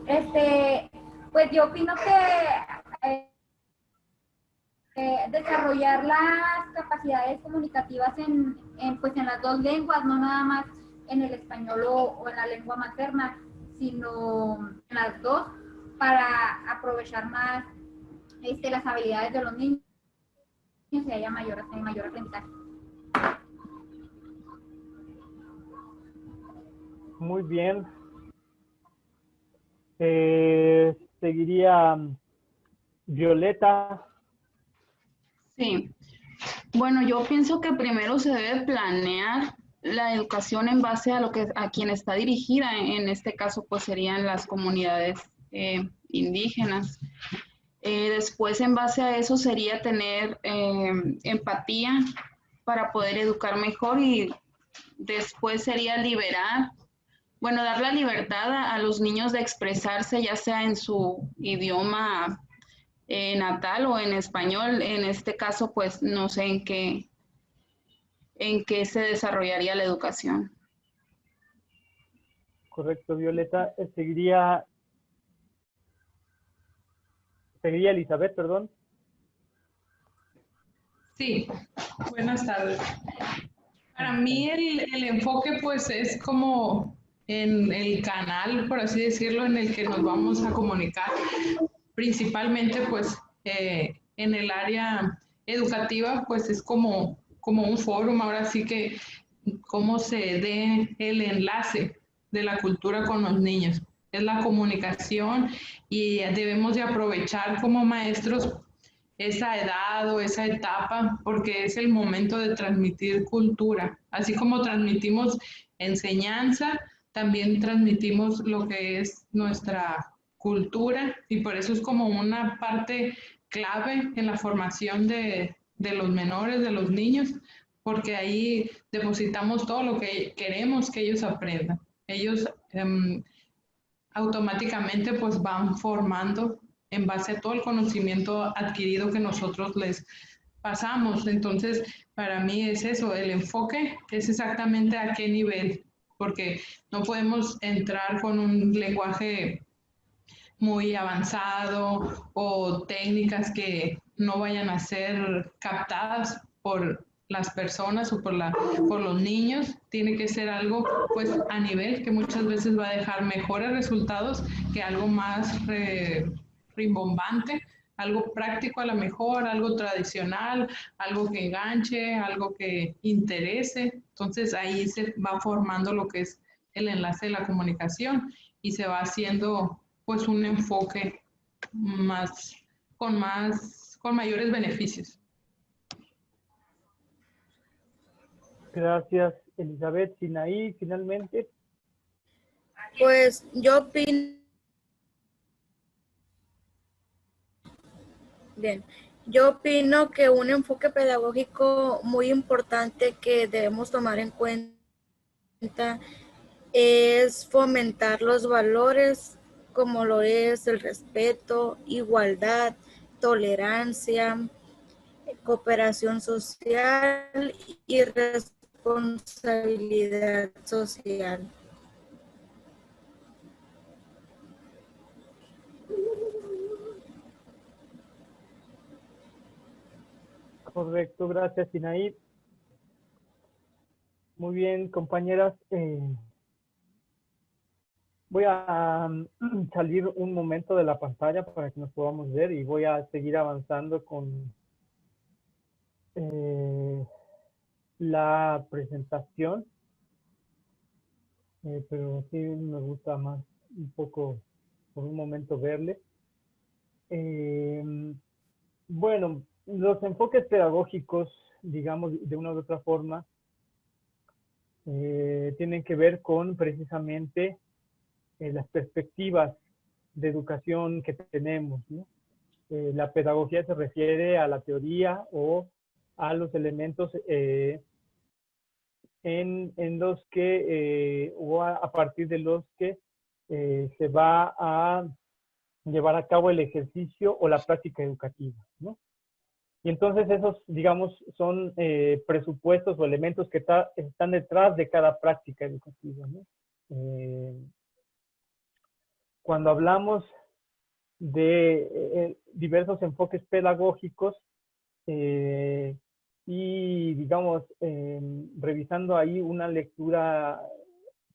pues yo opino que desarrollar las capacidades comunicativas pues en las dos lenguas, no nada más en el español o en la lengua materna, sino en las dos, para aprovechar más las habilidades de los niños y haya mayor aprendizaje. Muy bien. Seguiría Violeta. Sí. Bueno, yo pienso que primero se debe planear la educación en base a quien está dirigida. En este caso, pues serían las comunidades indígenas. Después, en base a eso, sería tener empatía para poder educar mejor, y después sería dar la libertad a los niños de expresarse, ya sea en su idioma natal o en español. En este caso, pues no sé en qué se desarrollaría la educación. Correcto, Violeta. Seguiría Elizabeth, perdón. Sí, buenas tardes. Para mí el enfoque pues es como en el canal, por así decirlo, en el que nos vamos a comunicar, principalmente pues en el área educativa, pues es como un fórum. Ahora sí que cómo se dé el enlace de la cultura con los niños. Es la comunicación, y debemos de aprovechar como maestros esa edad o esa etapa, porque es el momento de transmitir cultura. Así como transmitimos enseñanza, también transmitimos lo que es nuestra cultura, y por eso es como una parte clave en la formación de los menores, de los niños, porque ahí depositamos todo lo que queremos que ellos aprendan. Ellos automáticamente pues van formando en base a todo el conocimiento adquirido que nosotros les pasamos. Entonces, para mí es eso, el enfoque es exactamente a qué nivel, porque no podemos entrar con un lenguaje muy avanzado o técnicas que no vayan a ser captadas por las personas o por los niños. Tiene que ser algo pues a nivel que muchas veces va a dejar mejores resultados que algo más rimbombante, algo práctico a lo mejor, algo tradicional, algo que enganche, algo que interese. Entonces ahí se va formando lo que es el enlace de la comunicación, y se va haciendo pues un enfoque con mayores beneficios. Gracias, Elizabeth. Sinaí, finalmente. Pues yo opino. Bien, yo opino que un enfoque pedagógico muy importante que debemos tomar en cuenta es fomentar los valores como lo es el respeto, igualdad, tolerancia, cooperación social y responsabilidad social. Correcto, gracias, Sinaí. Muy bien, compañeras. Voy a salir un momento de la pantalla para que nos podamos ver y voy a seguir avanzando con la presentación. Pero sí me gusta más un poco por un momento verle. Bueno, los enfoques pedagógicos, digamos, de una u otra forma, tienen que ver con precisamente las perspectivas de educación que tenemos, ¿no? La pedagogía se refiere a la teoría o a los elementos en los que, o a partir de los que se va a llevar a cabo el ejercicio o la práctica educativa, ¿no? Y entonces esos, digamos, son presupuestos o elementos que están detrás de cada práctica educativa, ¿no? Cuando hablamos de diversos enfoques pedagógicos y, digamos, revisando ahí una lectura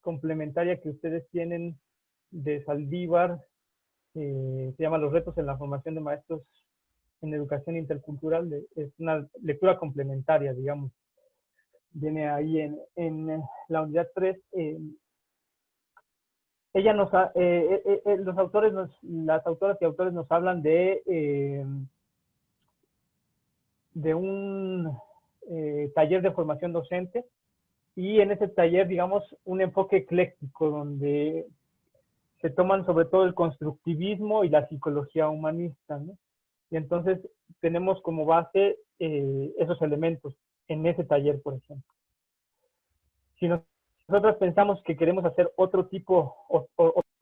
complementaria que ustedes tienen de Saldívar, se llama Los retos en la formación de maestros en educación intercultural, es una lectura complementaria, digamos. Viene ahí en la unidad 3. Ella los autores, las autoras y autores nos hablan de un taller de formación docente y en ese taller, digamos, un enfoque ecléctico donde se toman sobre todo el constructivismo y la psicología humanista, ¿no? Y entonces tenemos como base esos elementos en ese taller, por ejemplo. Si nosotros pensamos que queremos hacer otro tipo o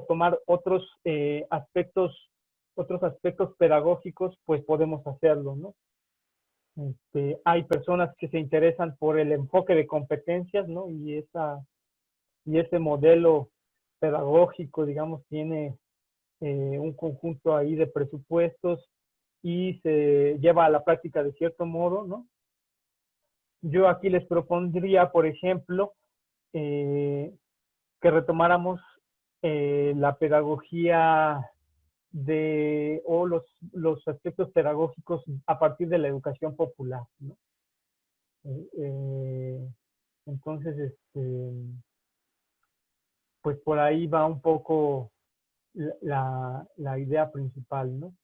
tomar otros aspectos pedagógicos, pues podemos hacerlo, ¿no? Hay personas que se interesan por el enfoque de competencias, ¿no? Y ese modelo pedagógico, digamos, tiene un conjunto ahí de presupuestos y se lleva a la práctica de cierto modo, ¿no? Yo aquí les propondría, por ejemplo, que retomáramos la pedagogía o los aspectos pedagógicos a partir de la educación popular, ¿no? Entonces, pues por ahí va un poco la idea principal, ¿no?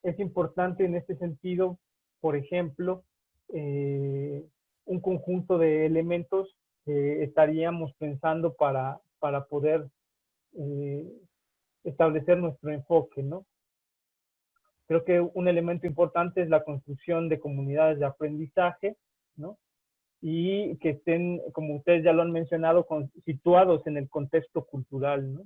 Es importante en este sentido, por ejemplo, un conjunto de elementos que estaríamos pensando para poder establecer nuestro enfoque, ¿no? Creo que un elemento importante es la construcción de comunidades de aprendizaje, ¿no? Y que estén, como ustedes ya lo han mencionado, situados en el contexto cultural, ¿no?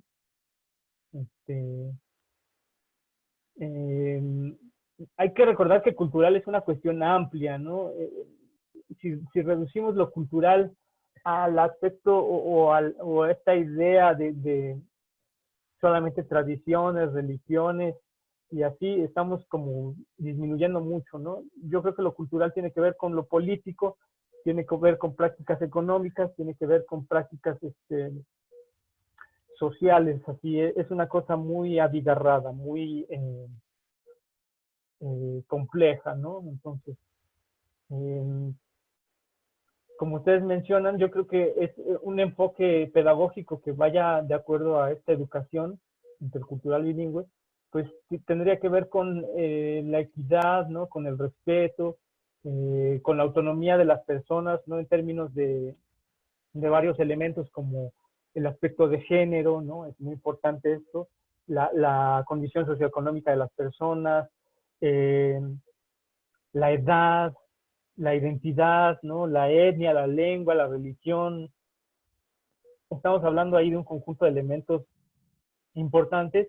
Hay que recordar que cultural es una cuestión amplia, ¿no? Si reducimos lo cultural al aspecto o a esta idea de solamente tradiciones, religiones, y así estamos como disminuyendo mucho, ¿no? Yo creo que lo cultural tiene que ver con lo político, tiene que ver con prácticas económicas, tiene que ver con prácticas sociales, así es una cosa muy abigarrada, muy compleja, ¿no? Entonces, como ustedes mencionan, yo creo que es un enfoque pedagógico que vaya de acuerdo a esta educación intercultural bilingüe, pues tendría que ver con la equidad, ¿no? Con el respeto, con la autonomía de las personas, ¿no? En términos de varios elementos como el aspecto de género, ¿no? Es muy importante esto, la condición socioeconómica de las personas, la edad, la identidad, ¿no? La etnia, la lengua, la religión. Estamos hablando ahí de un conjunto de elementos importantes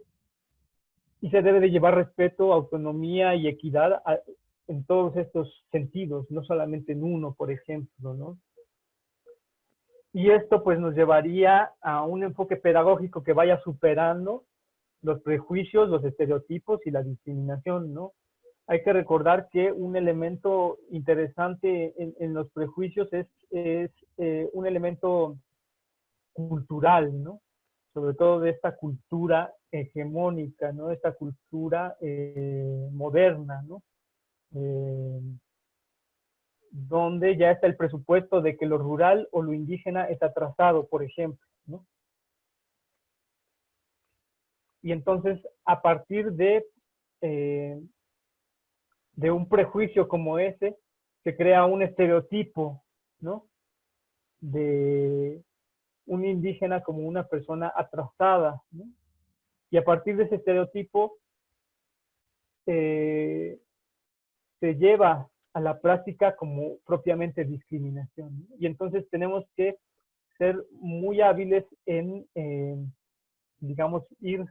y se debe de llevar respeto, autonomía y equidad en todos estos sentidos, no solamente en uno, por ejemplo, ¿no? Y esto pues nos llevaría a un enfoque pedagógico que vaya superando los prejuicios, los estereotipos y la discriminación, ¿no? Hay que recordar que un elemento interesante en los prejuicios es un elemento cultural, ¿no? Sobre todo de esta cultura hegemónica, ¿no? Esta cultura moderna, ¿no? Donde ya está el presupuesto de que lo rural o lo indígena está atrasado, por ejemplo, ¿no? Y entonces, a partir de un prejuicio como ese, se crea un estereotipo, ¿no? De un indígena como una persona atrasada, ¿no? Y a partir de ese estereotipo se lleva a la práctica como propiamente discriminación, ¿no? Y entonces tenemos que ser muy hábiles en, digamos, ir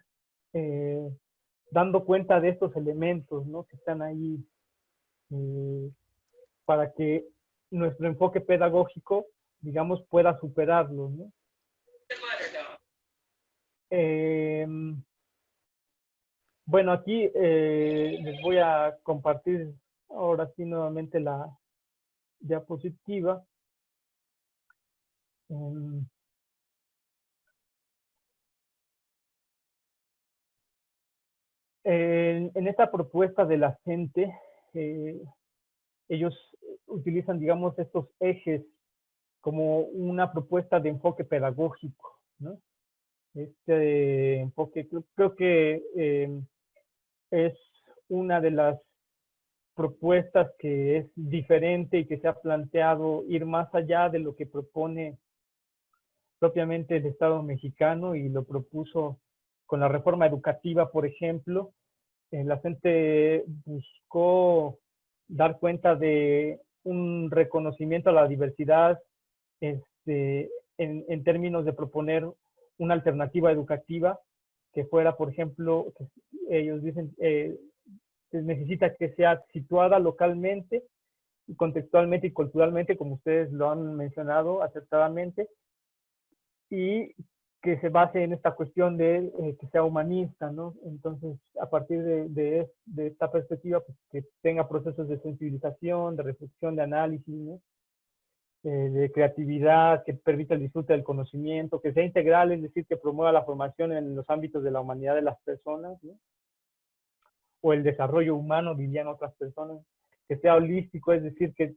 dando cuenta de estos elementos, ¿no? Que están ahí para que nuestro enfoque pedagógico, digamos, pueda superarlos, ¿no? Bueno, aquí les voy a compartir ahora sí nuevamente la diapositiva. En esta propuesta de la gente, ellos utilizan, digamos, estos ejes como una propuesta de enfoque pedagógico, ¿no? Este enfoque creo que es una de las propuestas que es diferente y que se ha planteado ir más allá de lo que propone propiamente el Estado mexicano, y lo propuso con la reforma educativa, por ejemplo. La gente buscó dar cuenta de un reconocimiento a la diversidad en términos de proponer una alternativa educativa que fuera, por ejemplo, que ellos dicen, se necesita que sea situada localmente, contextualmente y culturalmente, como ustedes lo han mencionado acertadamente, y que se base en esta cuestión de que sea humanista, ¿no? Entonces, a partir de esta perspectiva, pues, que tenga procesos de sensibilización, de reflexión, de análisis, ¿no? De creatividad, que permita el disfrute del conocimiento, que sea integral, es decir, que promueva la formación en los ámbitos de la humanidad de las personas, ¿no? O el desarrollo humano, dirían otras personas, que sea holístico, es decir, que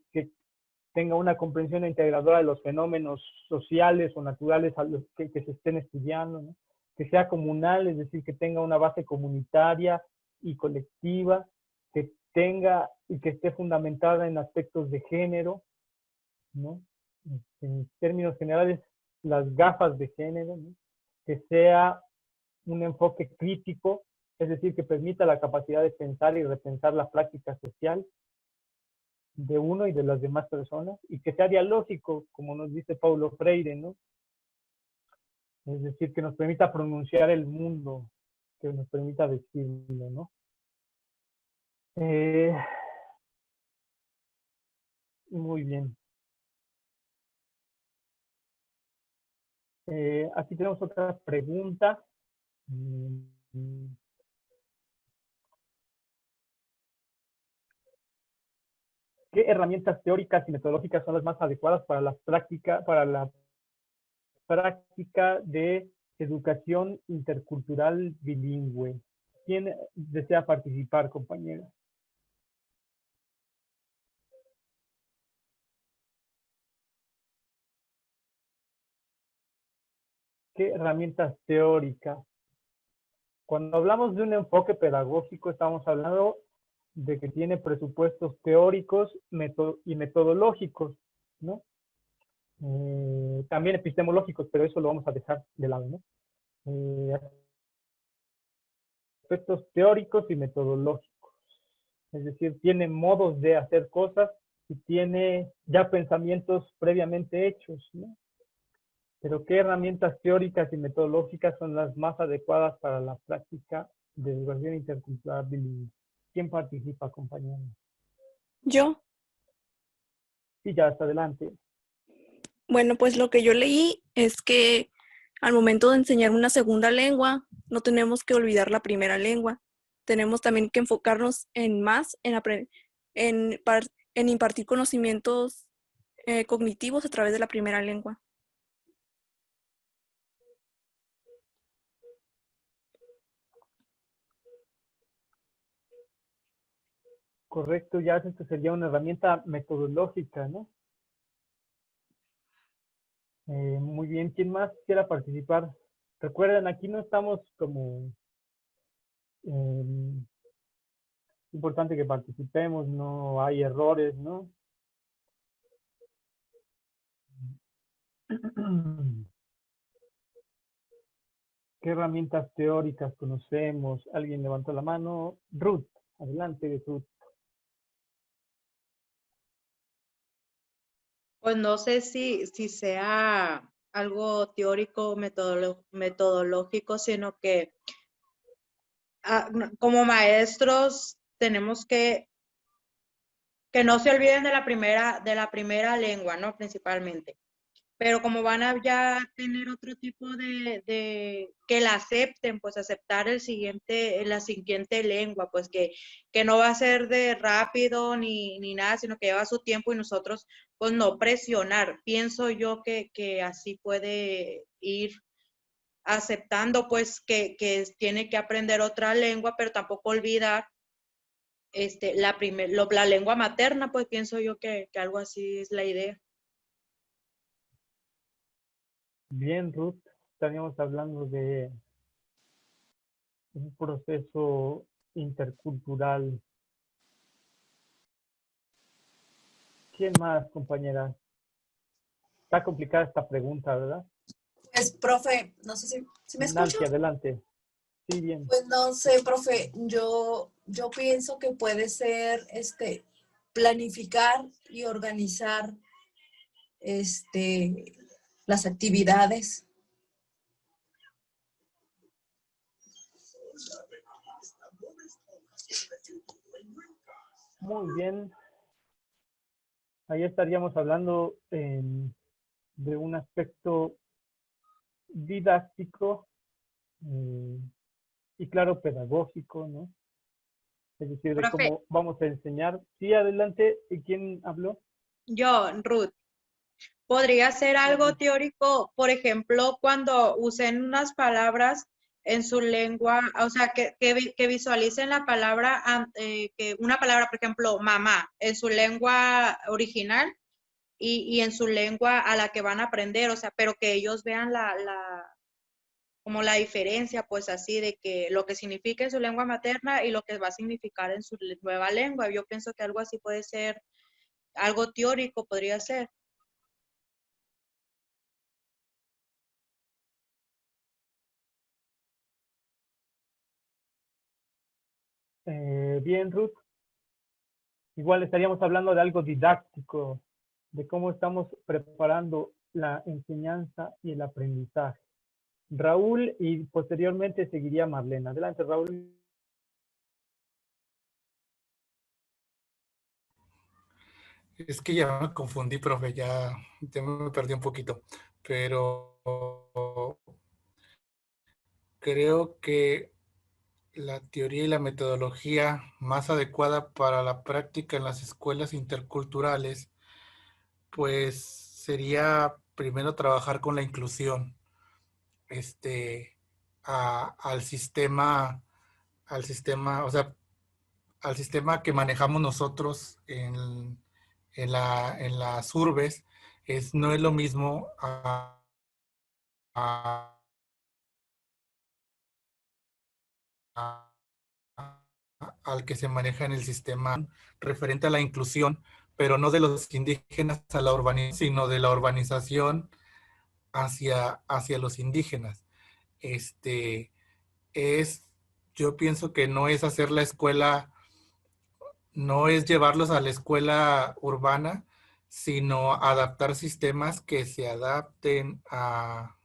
tenga una comprensión integradora de los fenómenos sociales o naturales a los que se estén estudiando, ¿no? Que sea comunal, es decir, que tenga una base comunitaria y colectiva, que tenga y que esté fundamentada en aspectos de género, ¿no? En términos generales, las gafas de género, ¿no? Que sea un enfoque crítico, es decir, que permita la capacidad de pensar y repensar la práctica social de uno y de las demás personas, y que sea dialógico, como nos dice Paulo Freire, ¿no? Es decir, que nos permita pronunciar el mundo, que nos permita decirlo, ¿no? Muy bien. Aquí tenemos otra pregunta. ¿Qué herramientas teóricas y metodológicas son las más adecuadas para la práctica de educación intercultural bilingüe? ¿Quién desea participar, compañera? ¿Qué herramientas teóricas? Cuando hablamos de un enfoque pedagógico, estamos hablando de que tiene presupuestos teóricos y metodológicos, ¿no? También epistemológicos, pero eso lo vamos a dejar de lado, ¿no? Aspectos teóricos y metodológicos. Es decir, tiene modos de hacer cosas y tiene ya pensamientos previamente hechos, ¿no? Pero ¿qué herramientas teóricas y metodológicas son las más adecuadas para la práctica de educación intercultural bilingüe. ¿Quién participa, compañero? Yo, Sí, ya hasta adelante. bueno, pues lo que yo leí es que al momento de enseñar una segunda lengua, no tenemos que olvidar la primera lengua. Tenemos también que enfocarnos en más, en impartir conocimientos cognitivos a través de la primera lengua. Correcto, ya esto sería una herramienta metodológica, ¿no? Muy bien, ¿quién más quiera participar? Recuerden, aquí no estamos como... importante que participemos, no hay errores, ¿no? ¿Qué herramientas teóricas conocemos? ¿Alguien levantó la mano? Ruth, adelante, Ruth. Pues no sé si sea algo teórico o metodológico, sino que como maestros tenemos que no se olviden de la primera lengua, ¿no? Principalmente. Pero como van a ya tener otro tipo que la acepten, pues aceptar la siguiente lengua, pues que no va a ser de rápido ni nada, sino que lleva su tiempo y nosotros pues no presionar. Pienso yo que así puede ir aceptando pues que tiene que aprender otra lengua, pero tampoco olvidar la lengua materna, pues pienso yo que algo así es la idea. Bien, Ruth, estaríamos hablando de un proceso intercultural. ¿Quién más, compañera? Está complicada esta pregunta, ¿verdad? Pues, profe, no sé si me escucha. Nancy, adelante. Sí, bien. Pues no sé, profe, yo pienso que puede ser planificar y organizar las actividades. Muy bien. Ahí estaríamos hablando de un aspecto didáctico y claro, pedagógico, ¿no? Es decir, de Profe. cómo vamos a enseñar. Sí, adelante. ¿Y quién habló? Yo, Ruth. Podría ser algo teórico, por ejemplo, cuando usen unas palabras en su lengua, o sea, que visualicen la palabra, que una palabra, por ejemplo, mamá, en su lengua original y en su lengua a la que van a aprender, o sea, pero que ellos vean como la diferencia, pues así, de que lo que significa en su lengua materna y lo que va a significar en su nueva lengua. Yo pienso que algo así puede ser, algo teórico podría ser. Bien, Ruth. Igual estaríamos hablando de algo didáctico, de cómo estamos preparando la enseñanza y el aprendizaje. Raúl y posteriormente seguiría Marlene. Adelante, Raúl. Es que ya me confundí, profe, ya me perdí un poquito, pero creo que la teoría y la metodología más adecuada para la práctica en las escuelas interculturales, pues sería primero trabajar con la inclusión, al sistema, o sea, al sistema que manejamos nosotros en las urbes, no es lo mismo al que se maneja en el sistema referente a la inclusión, pero no de los indígenas a la urbanización, sino de la urbanización hacia los indígenas. Yo pienso que no es hacer la escuela, no es llevarlos a la escuela urbana, sino adaptar sistemas que se adapten a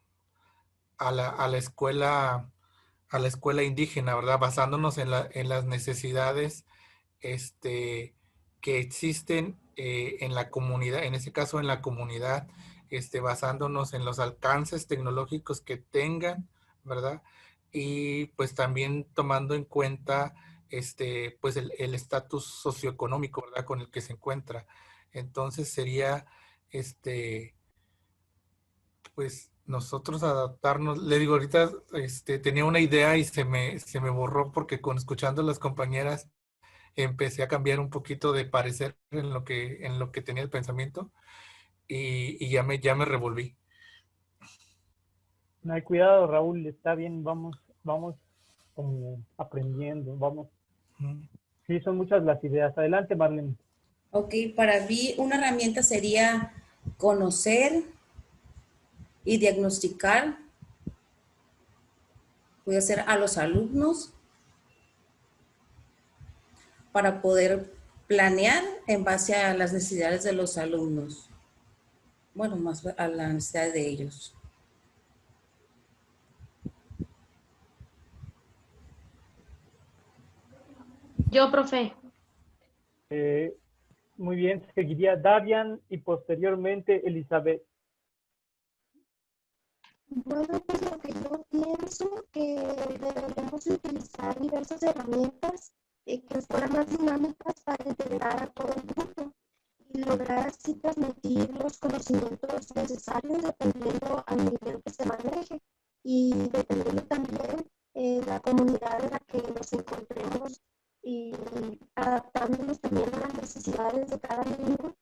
la escuela a la escuela indígena, ¿verdad? Basándonos en las necesidades que existen en la comunidad, en ese caso en la comunidad, basándonos en los alcances tecnológicos que tengan, ¿verdad? Y pues también tomando en cuenta pues el estatus socioeconómico, ¿verdad? Con el que se encuentra. Entonces sería pues nosotros adaptarnos. Le digo, ahorita tenía una idea y se me borró porque escuchando a las compañeras empecé a cambiar un poquito de parecer en lo que tenía el pensamiento y ya me revolví. No hay cuidado, Raúl, está bien, vamos como aprendiendo, vamos. Sí, son muchas las ideas. Adelante, Marlene. Ok, para mí una herramienta sería conocer y diagnosticar, puede ser a los alumnos, para poder planear en base a las necesidades de los alumnos. Bueno, más a las necesidades de ellos. Yo, profe. Muy bien, seguiría Davian y posteriormente Elizabeth. Bueno, pues lo que yo pienso que deberíamos utilizar diversas herramientas que fueran más dinámicas para integrar a todo el grupo y lograr así transmitir los conocimientos necesarios dependiendo al nivel que se maneje y dependiendo también la comunidad en la que nos encontremos y adaptándonos también a las necesidades de cada niño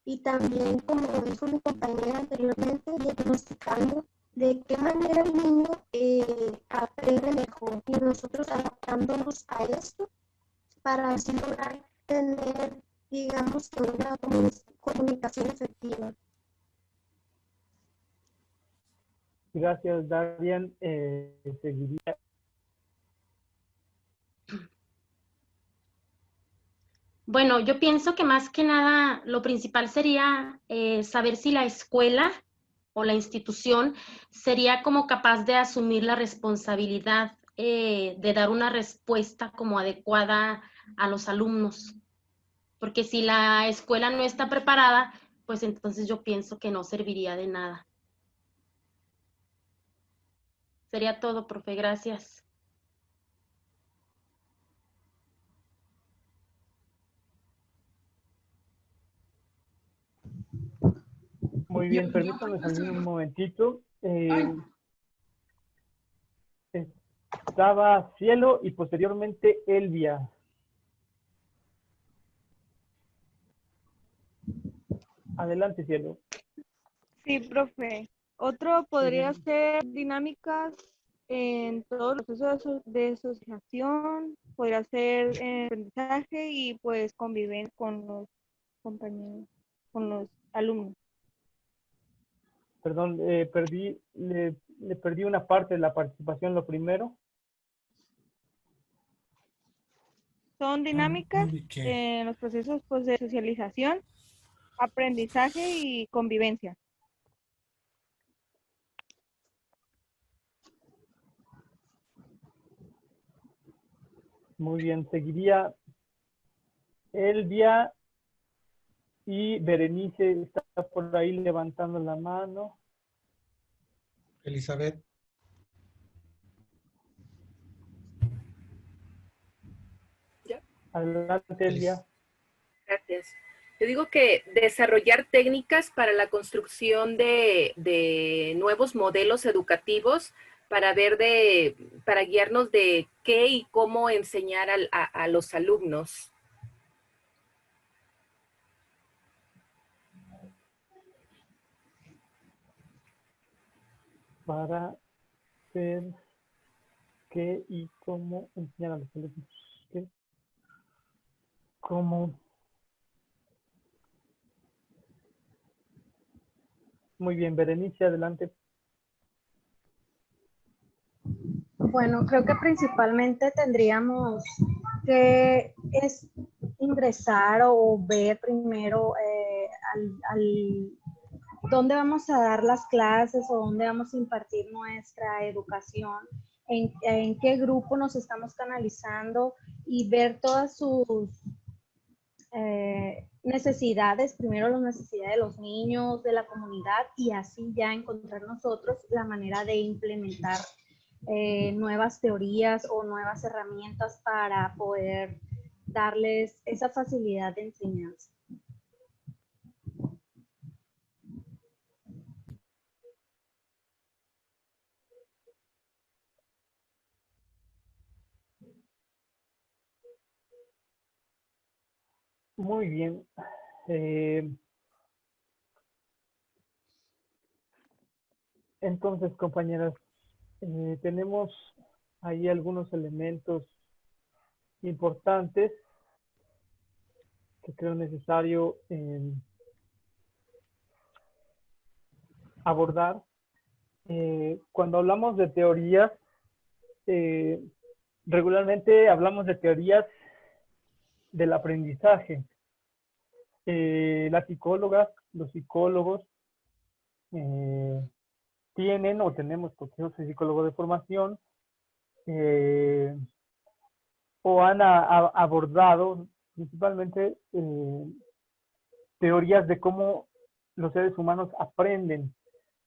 y también, como dijo mi compañera anteriormente, diagnosticando de qué manera el niño aprende mejor y nosotros adaptándonos a esto para así lograr tener, digamos, una comunicación efectiva. Gracias, Davian. Seguiría. Bueno, yo pienso que más que nada lo principal sería saber si la escuela o la institución sería como capaz de asumir la responsabilidad de dar una respuesta como adecuada a los alumnos. Porque si la escuela no está preparada, pues entonces yo pienso que no serviría de nada. Sería todo, profe. Gracias. Muy bien, permítame salir un momentito. Estaba Cielo y posteriormente Elvia. Adelante, Cielo. Sí, profe. Otro podría ser dinámicas en todos los procesos de asociación, podría ser aprendizaje y pues conviven con los compañeros, con los alumnos. Perdón, le perdí una parte de la participación, lo primero. Son dinámicas en los procesos pues, de socialización, aprendizaje y convivencia. Muy bien, seguiría Elvia y Berenice está por ahí levantando la mano. Elizabeth. Adelante, Elvia. Gracias. Yo digo que desarrollar técnicas para la construcción de nuevos modelos educativos para para guiarnos de qué y cómo enseñar a los alumnos. Para ver qué y cómo enseñar a los alumnos. ¿Qué? ¿Cómo? Muy bien, Berenice, adelante. Bueno, creo que principalmente tendríamos que ingresar o ver primero dónde vamos a dar las clases o dónde vamos a impartir nuestra educación en qué grupo nos estamos canalizando y ver todas sus necesidades, primero las necesidades de los niños, de la comunidad, y así ya encontrar nosotros la manera de implementar nuevas teorías o nuevas herramientas para poder darles esa facilidad de enseñanza. Muy bien. Entonces, compañeras, tenemos ahí algunos elementos importantes que creo necesario abordar. Cuando hablamos de teorías, regularmente hablamos de teorías del aprendizaje. Las psicólogas, los psicólogos tienen o tenemos, porque yo soy psicólogo de formación, o han abordado principalmente teorías de cómo los seres humanos aprenden.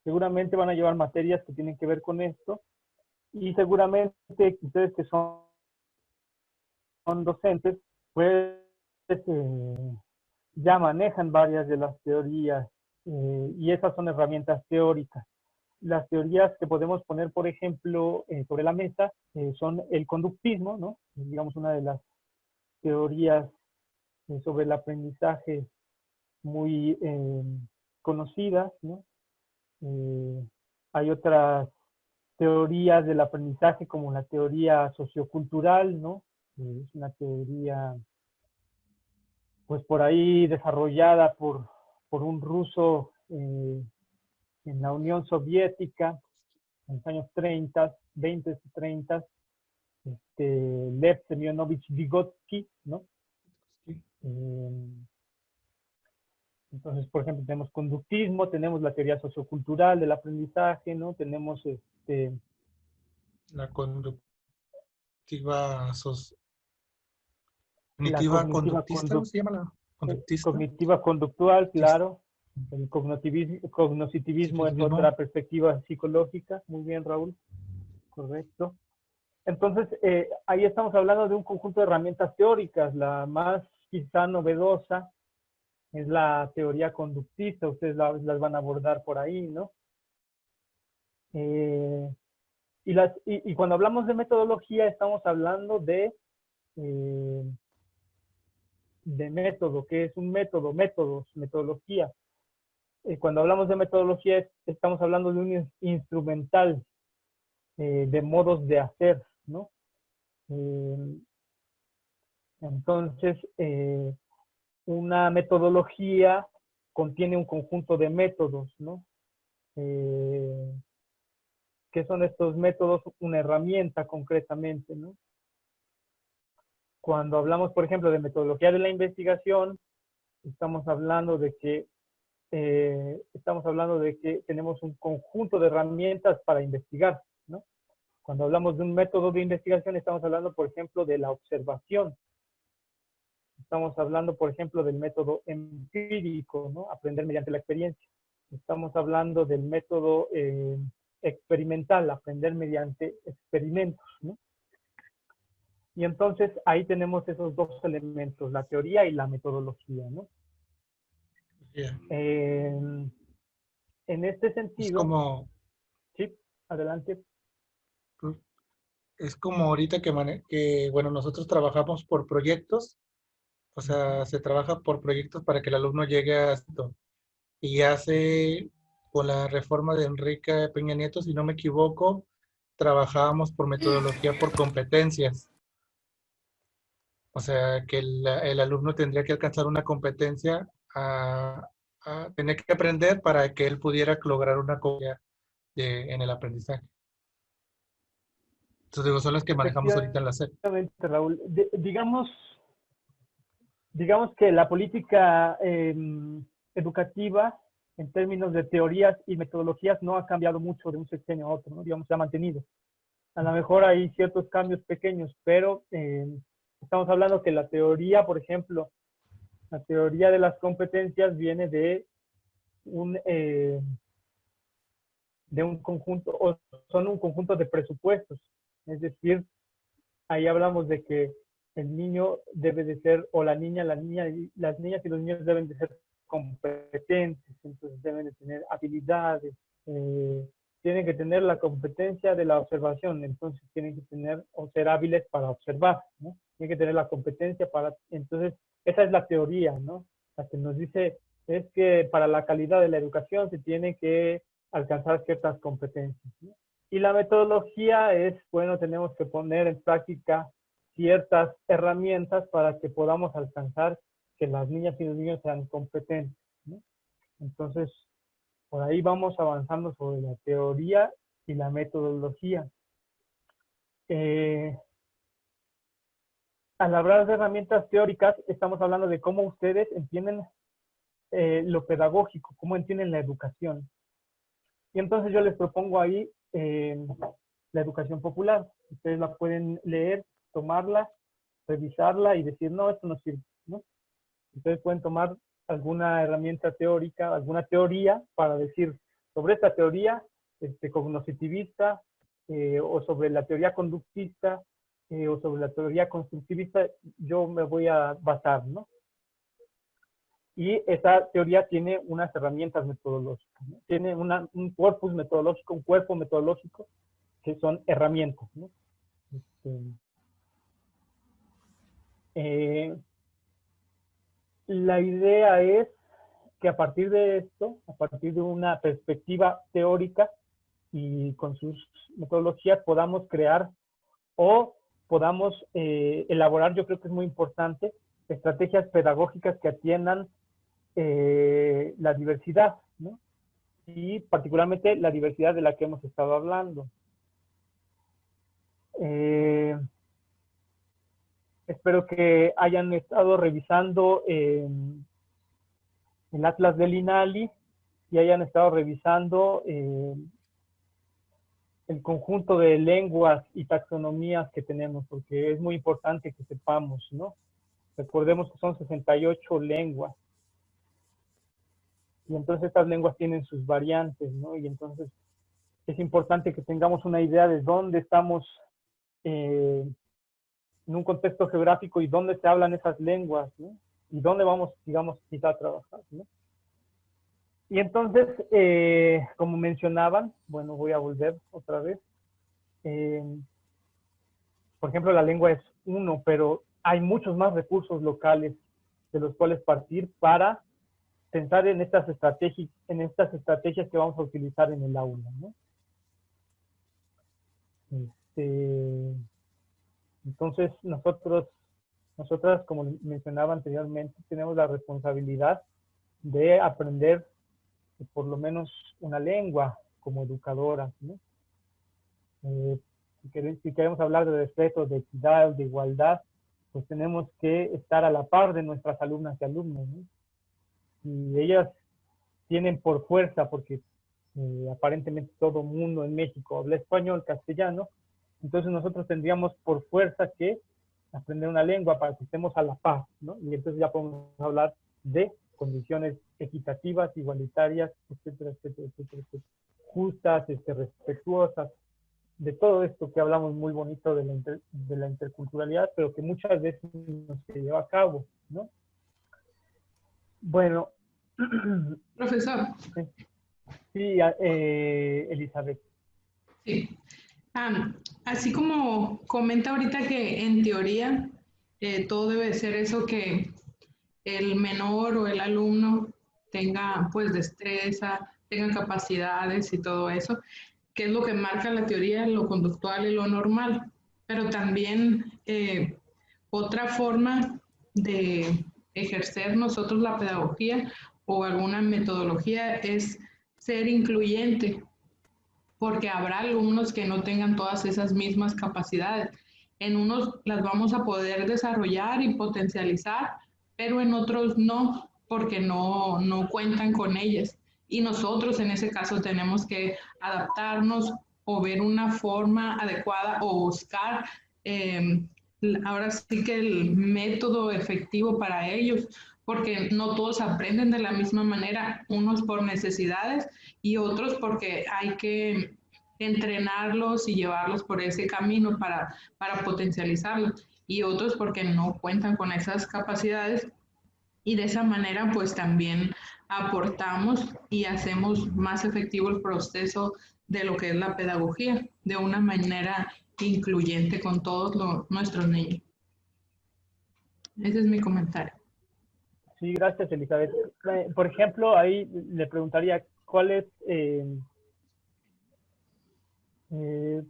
Seguramente van a llevar materias que tienen que ver con esto, y seguramente ustedes que son docentes, pues ya manejan varias de las teorías, y esas son herramientas teóricas. Las teorías que podemos poner, por ejemplo, sobre la mesa, son el conductismo, ¿no? Digamos, una de las teorías sobre el aprendizaje muy conocidas, ¿no? Hay otras teorías del aprendizaje, como la teoría sociocultural, ¿no? Es una teoría, pues por ahí desarrollada por un ruso en la Unión Soviética en los años 30, 20 y 30, Lev Semyonovich Vygotsky, ¿no? Entonces, por ejemplo, tenemos conductismo, tenemos la teoría sociocultural del aprendizaje, ¿no? Tenemos la conductiva cognitiva conductista, ¿no se llama la conductista? Cognitiva conductual, claro. El cognitivismo es otra perspectiva psicológica. Muy bien, Raúl. Correcto. Entonces, ahí estamos hablando de un conjunto de herramientas teóricas. La más quizá novedosa es la teoría conductista. Ustedes las van a abordar por ahí, ¿no? Y cuando hablamos de metodología, estamos hablando de método, que es un método, métodos, metodología. Cuando hablamos de metodología, estamos hablando de un instrumental de modos de hacer, ¿no? Entonces, una metodología contiene un conjunto de métodos, ¿no? ¿Qué son estos métodos? Una herramienta concretamente, ¿no? Cuando hablamos, por ejemplo, de metodología de la investigación, estamos hablando de que tenemos un conjunto de herramientas para investigar, ¿no? Cuando hablamos de un método de investigación, estamos hablando, por ejemplo, de la observación. Estamos hablando, por ejemplo, del método empírico, ¿no? Aprender mediante la experiencia. Estamos hablando del método experimental, aprender mediante experimentos, ¿no? Y entonces ahí tenemos esos dos elementos, la teoría y la metodología, ¿no? Yeah. En este sentido... Es como... Sí, adelante. Es como ahorita que, bueno, nosotros trabajamos por proyectos, o sea, se trabaja por proyectos para que el alumno llegue a esto. Y hace, con la reforma de Enrique Peña Nieto, si no me equivoco, trabajábamos por metodología por competencias. O sea, que el alumno tendría que alcanzar una competencia a tener que aprender para que él pudiera lograr una competencia en el aprendizaje. Entonces, digo, son las que manejamos ahorita en la SEP. Exactamente, Raúl. Digamos que la política educativa, en términos de teorías y metodologías, no ha cambiado mucho de un sexenio a otro, ¿no? Digamos, se ha mantenido. a lo mejor hay ciertos cambios pequeños, pero estamos hablando que la teoría, por ejemplo, la teoría de las competencias viene de un conjunto, o son un conjunto de presupuestos. Es decir, ahí hablamos de que el niño debe de ser, o las niñas y los niños deben de ser competentes, entonces deben de tener habilidades, tienen que tener la competencia de la observación, entonces tienen que tener o ser hábiles para observar, ¿no? Tienen que tener la competencia para, entonces esa es la teoría, ¿no? La que nos dice es que para la calidad de la educación se tiene que alcanzar ciertas competencias, ¿no? Y la metodología es, bueno, tenemos que poner en práctica ciertas herramientas para que podamos alcanzar que las niñas y los niños sean competentes, ¿no? Entonces, por ahí vamos avanzando sobre la teoría y la metodología. Al hablar de herramientas teóricas, estamos hablando de cómo ustedes entienden lo pedagógico, cómo entienden la educación. Y entonces yo les propongo ahí la educación popular. Ustedes la pueden leer, tomarla, revisarla y decir, no, esto no sirve, ¿no? Ustedes pueden tomar alguna herramienta teórica, alguna teoría para decir sobre esta teoría cognitivista o sobre la teoría conductista o sobre la teoría constructivista, yo me voy a basar, ¿no? Y esa teoría tiene unas herramientas metodológicas, ¿no? Tiene un corpus metodológico, un cuerpo metodológico, que son herramientas, ¿no? La idea es que a partir de esto, a partir de una perspectiva teórica y con sus metodologías, podamos crear o podamos elaborar, yo creo que es muy importante, estrategias pedagógicas que atiendan la diversidad, ¿no? Y particularmente la diversidad de la que hemos estado hablando. Espero que hayan estado revisando el Atlas del INALI y hayan estado revisando el conjunto de lenguas y taxonomías que tenemos, porque es muy importante que sepamos, ¿no? Recordemos que son 68 lenguas. Y entonces estas lenguas tienen sus variantes, ¿no? Y entonces es importante que tengamos una idea de dónde estamos en un contexto geográfico y dónde se hablan esas lenguas, ¿no? Y dónde vamos, digamos, quizá a trabajar, ¿no? Y entonces, como mencionaban, bueno, voy a volver otra vez. Por ejemplo, la lengua es uno, pero hay muchos más recursos locales de los cuales partir para pensar en estas estrategias que vamos a utilizar en el aula, ¿no? Entonces, nosotras, como mencionaba anteriormente, tenemos la responsabilidad de aprender por lo menos una lengua como educadoras, ¿no? Si queremos hablar de respeto, de equidad, de igualdad, pues tenemos que estar a la par de nuestras alumnas y alumnos, ¿no? Y ellas tienen por fuerza, porque aparentemente todo mundo en México habla español, castellano, entonces nosotros tendríamos por fuerza que aprender una lengua para que estemos a la par, ¿no? Y entonces ya podemos hablar de condiciones equitativas, igualitarias, etcétera, etcétera, etcétera, etcétera, justas, respetuosas, de todo esto que hablamos muy bonito de la interculturalidad, pero que muchas veces no se lleva a cabo, ¿no? Bueno. Profesor. Sí, Elizabeth. Sí. Así como comenta ahorita que en teoría todo debe ser eso, que el menor o el alumno tenga pues destreza, tenga capacidades y todo eso, que es lo que marca la teoría, lo conductual y lo normal. Pero también otra forma de ejercer nosotros la pedagogía o alguna metodología es ser incluyente, porque habrá alumnos que no tengan todas esas mismas capacidades. En unos las vamos a poder desarrollar y potencializar, pero en otros no, porque no cuentan con ellas. Y nosotros en ese caso tenemos que adaptarnos o ver una forma adecuada o buscar ahora sí que el método efectivo para ellos, porque no todos aprenden de la misma manera, unos por necesidades y otros porque hay que entrenarlos y llevarlos por ese camino para potencializarlos, y otros porque no cuentan con esas capacidades, y de esa manera pues también aportamos y hacemos más efectivo el proceso de lo que es la pedagogía, de una manera incluyente con todos nuestros niños. Ese es mi comentario. Sí, gracias, Elizabeth. Por ejemplo, ahí le preguntaría, ¿cuál es,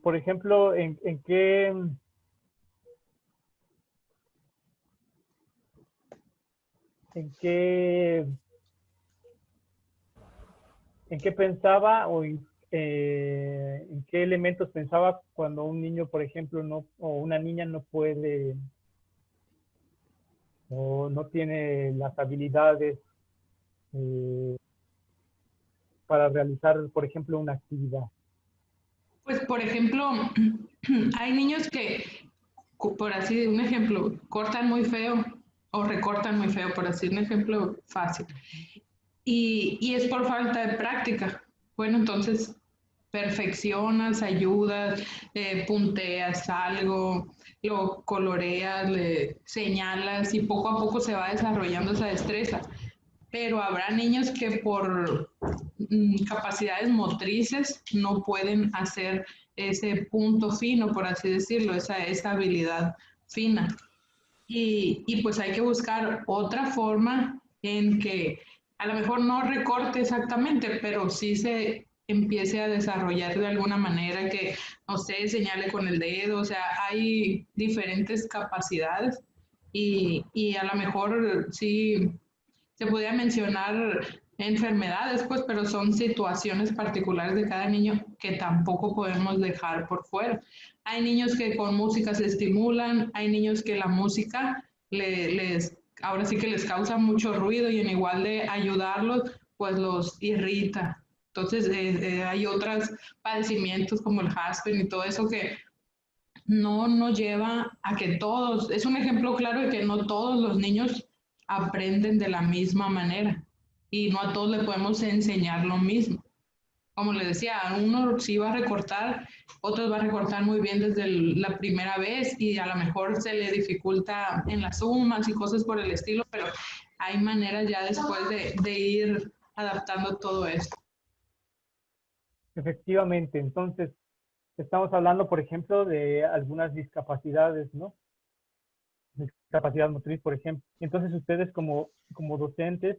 por ejemplo, en qué pensaba o en qué elementos pensaba cuando un niño, por ejemplo, no, o una niña no puede o no tiene las habilidades para realizar, por ejemplo, una actividad? Pues, por ejemplo, hay niños que, por así un ejemplo, cortan muy feo o recortan muy feo, por así un ejemplo fácil. Y es por falta de práctica. Bueno, entonces perfeccionas, ayudas, punteas algo, lo coloreas, le señalas y poco a poco se va desarrollando esa destreza. Pero habrá niños que por capacidades motrices no pueden hacer ese punto fino, por así decirlo, esa habilidad fina. Y pues hay que buscar otra forma en que a lo mejor no recorte exactamente, pero sí se empiece a desarrollar de alguna manera, que, no sé, señale con el dedo, o sea, hay diferentes capacidades y a lo mejor sí se podría mencionar enfermedades, pues, pero son situaciones particulares de cada niño que tampoco podemos dejar por fuera. Hay niños que con música se estimulan, hay niños que la música ahora sí que les causa mucho ruido y en igual de ayudarlos, pues los irrita. Entonces, hay otros padecimientos como el Asperger y todo eso que no nos lleva a que todos, es un ejemplo claro de que no todos los niños aprenden de la misma manera y no a todos le podemos enseñar lo mismo. Como les decía, a uno sí va a recortar, otros va a recortar muy bien desde la primera vez y a lo mejor se le dificulta en las sumas y cosas por el estilo, pero hay maneras ya después de ir adaptando todo esto. Efectivamente, entonces estamos hablando, por ejemplo, de algunas discapacidades, ¿no? Discapacidad motriz, por ejemplo. Entonces ustedes como docentes,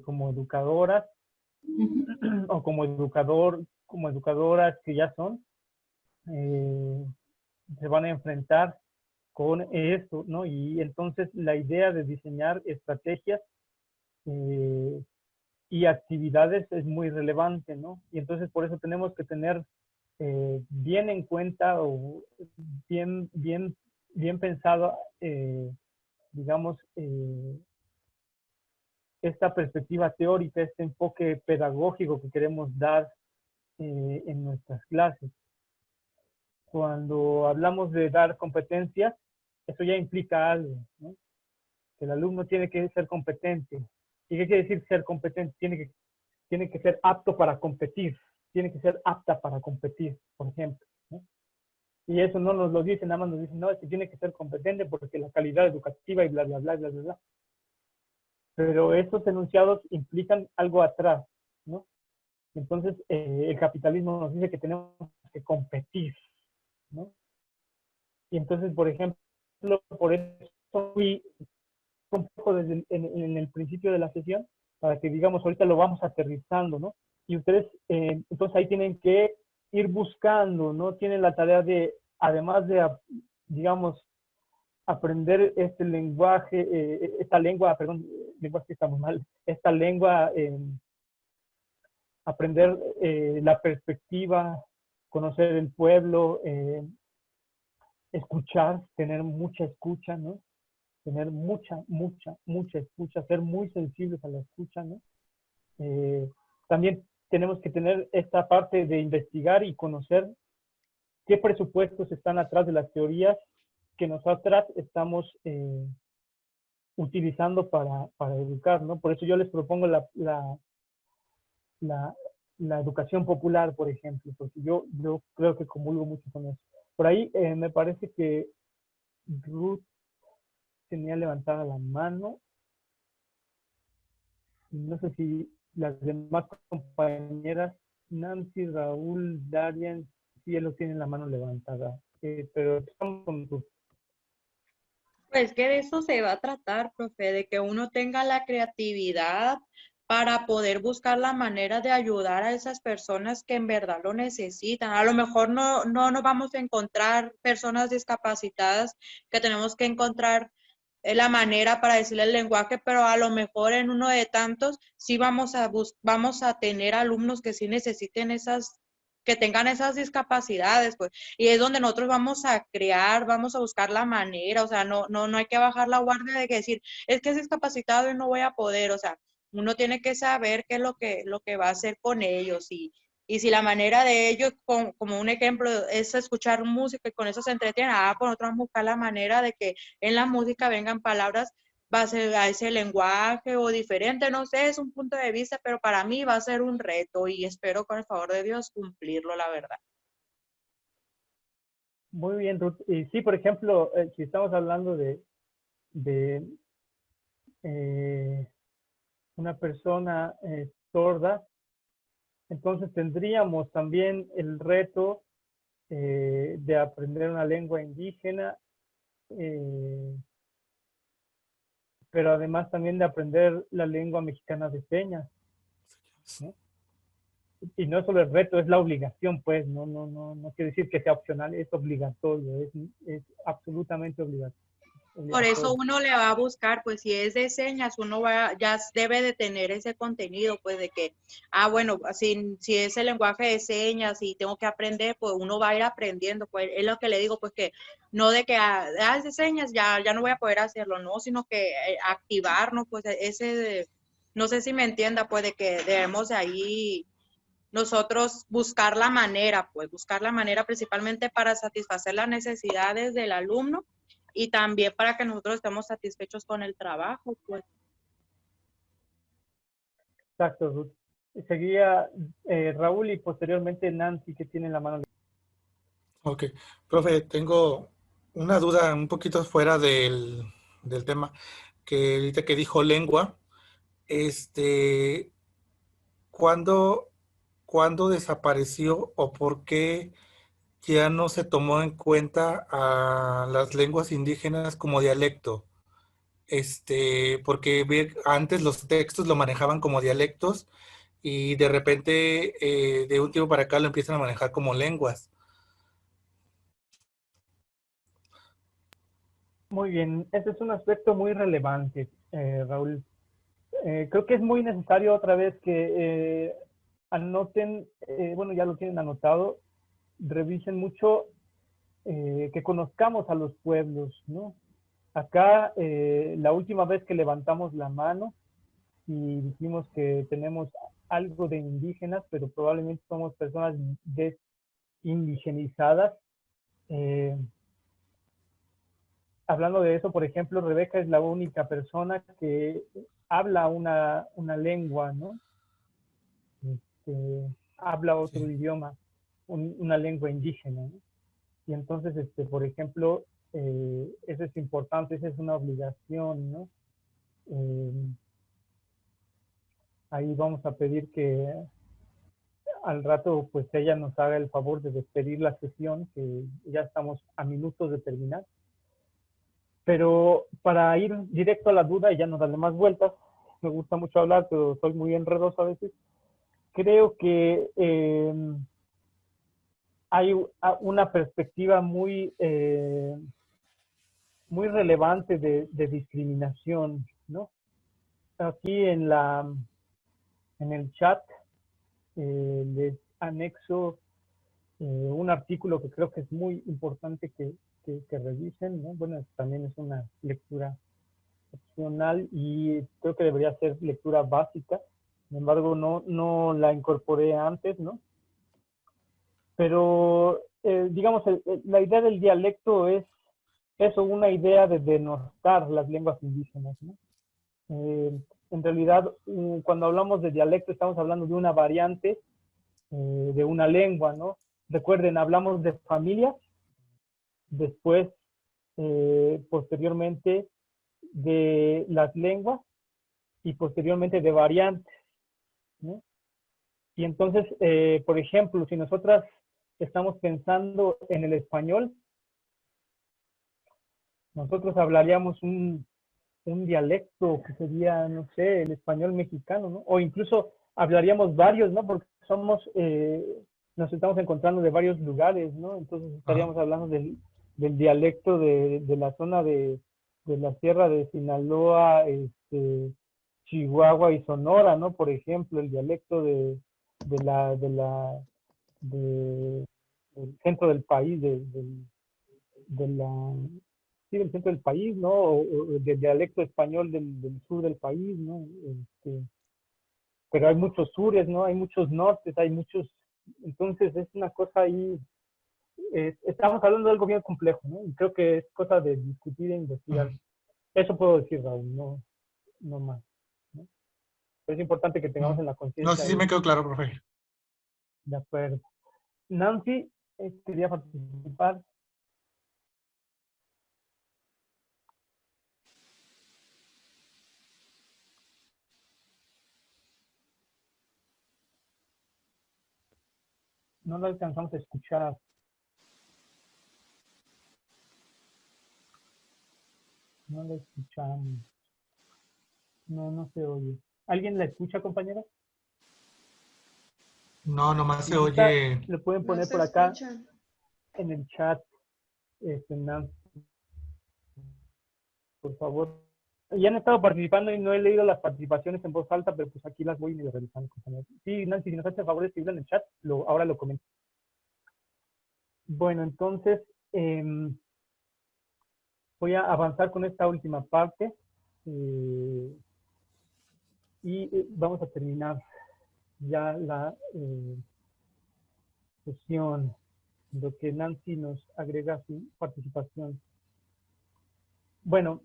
como educadoras, o como educadoras que ya son, se van a enfrentar con esto, ¿no? Y entonces la idea de diseñar estrategias y actividades es muy relevante, ¿no? Y entonces por eso tenemos que tener bien en cuenta o bien pensado, digamos, esta perspectiva teórica, este enfoque pedagógico que queremos dar en nuestras clases. Cuando hablamos de dar competencias, eso ya implica algo, ¿no? Que el alumno tiene que ser competente. ¿Y qué quiere decir ser competente? Tiene que ser apto para competir, tiene que ser apta para competir, por ejemplo, ¿no? Y eso no nos lo dicen, nada más nos dicen, no, es que tiene que ser competente porque la calidad educativa y bla, bla, bla, bla, bla, bla. Pero estos enunciados implican algo atrás, ¿no? Entonces, el capitalismo nos dice que tenemos que competir, ¿no? Y entonces, por ejemplo, por eso fui un poco desde en el principio de la sesión, para que, digamos, ahorita lo vamos aterrizando, ¿no? Y ustedes, entonces ahí tienen que ir buscando, ¿no? Tienen la tarea de, además de, digamos, aprender este lenguaje, esta lengua, perdón, lenguaje está muy mal, esta lengua, aprender la perspectiva, conocer el pueblo, escuchar, tener mucha escucha, ¿no? Tener mucha escucha, ser muy sensibles a la escucha, ¿no? También tenemos que tener esta parte de investigar y conocer qué presupuestos están atrás de las teorías que nosotras estamos utilizando para educar, ¿no? Por eso yo les propongo la educación popular, por ejemplo, porque yo creo que comulgo mucho con eso. Por ahí me parece que Ruth tenía levantada la mano. No sé si las demás compañeras, Nancy, Raúl, Darian, sí, ellos tienen la mano levantada. Pero estamos con Ruth. Pues que de eso se va a tratar, profe, de que uno tenga la creatividad para poder buscar la manera de ayudar a esas personas que en verdad lo necesitan. A lo mejor no nos vamos a encontrar personas discapacitadas, que tenemos que encontrar la manera para decirle el lenguaje, pero a lo mejor en uno de tantos sí vamos a tener alumnos que sí necesiten que tengan esas discapacidades, pues, y es donde nosotros vamos a crear, vamos a buscar la manera, o sea, no hay que bajar la guardia de que decir, es que es discapacitado y no voy a poder, o sea, uno tiene que saber qué es lo que va a hacer con ellos, y si la manera de ellos, como un ejemplo, es escuchar música y con eso se entretienen, pues nosotros vamos a buscar la manera de que en la música vengan palabras base a ese lenguaje o diferente, no sé, es un punto de vista, pero para mí va a ser un reto y espero con el favor de Dios cumplirlo, la verdad. Muy bien, Ruth. Y sí, por ejemplo, si estamos hablando de una persona sorda, entonces tendríamos también el reto de aprender una lengua indígena, pero además también de aprender la lengua mexicana de señas, ¿no? Y no solo el reto, es la obligación, pues, no quiere decir que sea opcional, es obligatorio, es absolutamente obligatorio. Por eso uno le va a buscar, pues si es de señas, ya debe de tener ese contenido, pues de que, bueno, si es el lenguaje de señas y tengo que aprender, pues uno va a ir aprendiendo, pues es lo que le digo, pues que no de que, es de señas, ya no voy a poder hacerlo, no, sino que activarnos, pues no sé si me entienda, pues de que debemos de ahí nosotros buscar la manera principalmente para satisfacer las necesidades del alumno y también para que nosotros estemos satisfechos con el trabajo, pues. Exacto, Ruth. Seguía Raúl y posteriormente Nancy, que tiene la mano. Ok, profe, tengo una duda un poquito fuera del tema, que ahorita que dijo lengua, ¿cuándo desapareció o por qué ya no se tomó en cuenta a las lenguas indígenas como dialecto? Porque antes los textos lo manejaban como dialectos y de repente, de un tiempo para acá lo empiezan a manejar como lenguas. Muy bien, ese es un aspecto muy relevante, Raúl. Creo que es muy necesario otra vez que anoten, bueno, ya lo tienen anotado, revisen mucho, que conozcamos a los pueblos, ¿no? Acá, la última vez que levantamos la mano y dijimos que tenemos algo de indígenas, pero probablemente somos personas desindigenizadas. Hablando de eso, por ejemplo, Rebeca es la única persona que habla una lengua, ¿no? Habla otro idioma, una lengua indígena, ¿no? Y entonces, por ejemplo, eso es importante, esa es una obligación, ¿no? Ahí vamos a pedir que al rato, pues ella nos haga el favor de despedir la sesión, que ya estamos a minutos de terminar. Pero para ir directo a la duda y ya no darle más vueltas, me gusta mucho hablar, pero soy muy enredoso a veces. Creo que hay una perspectiva muy relevante de discriminación, ¿no? Aquí en el chat les anexo un artículo que creo que es muy importante que revisen, ¿no? Bueno, también es una lectura opcional y creo que debería ser lectura básica. Sin embargo, no la incorporé antes, ¿no? Pero, digamos, la idea del dialecto es eso, una idea de denostar las lenguas indígenas, ¿no? En realidad, cuando hablamos de dialecto, estamos hablando de una variante de una lengua, ¿no? Recuerden, hablamos de familias, después, posteriormente, de las lenguas y posteriormente de variantes, ¿no? Y entonces, por ejemplo, si nosotras estamos pensando en el español, nosotros hablaríamos un dialecto que sería, no sé, el español mexicano, ¿no? O incluso hablaríamos varios, ¿no? Porque nos estamos encontrando de varios lugares, ¿no? Entonces estaríamos hablando del dialecto de la zona de la sierra de Sinaloa, Chihuahua y Sonora, ¿no? Por ejemplo, el dialecto del centro del país, del centro del país, ¿no? O del dialecto español del sur del país, ¿no? Pero hay muchos sures, ¿no? Hay muchos nortes, hay muchos... Entonces es una cosa ahí... estamos hablando de algo bien complejo, ¿no? Y creo que es cosa de discutir e investigar. Eso puedo decir, Raúl, no más, ¿no? Pero es importante que tengamos en la conciencia... No, sí me quedó claro, profe. De acuerdo. Nancy, quería participar. No lo alcanzamos a escuchar. No lo escuchamos. No se oye. ¿Alguien la escucha, compañera? No, nomás se Quizá oye. le pueden No poner se por acá escucha. en el chat, Nancy, por favor. Ya han estado participando y no he leído las participaciones en voz alta, pero pues aquí las voy medio revisando, compañeros. Sí, Nancy, si nos hace el favor de escribirlo en el chat, ahora lo comento. Bueno, entonces voy a avanzar con esta última parte y vamos a terminar ya la sesión, lo que Nancy nos agrega su participación. Bueno,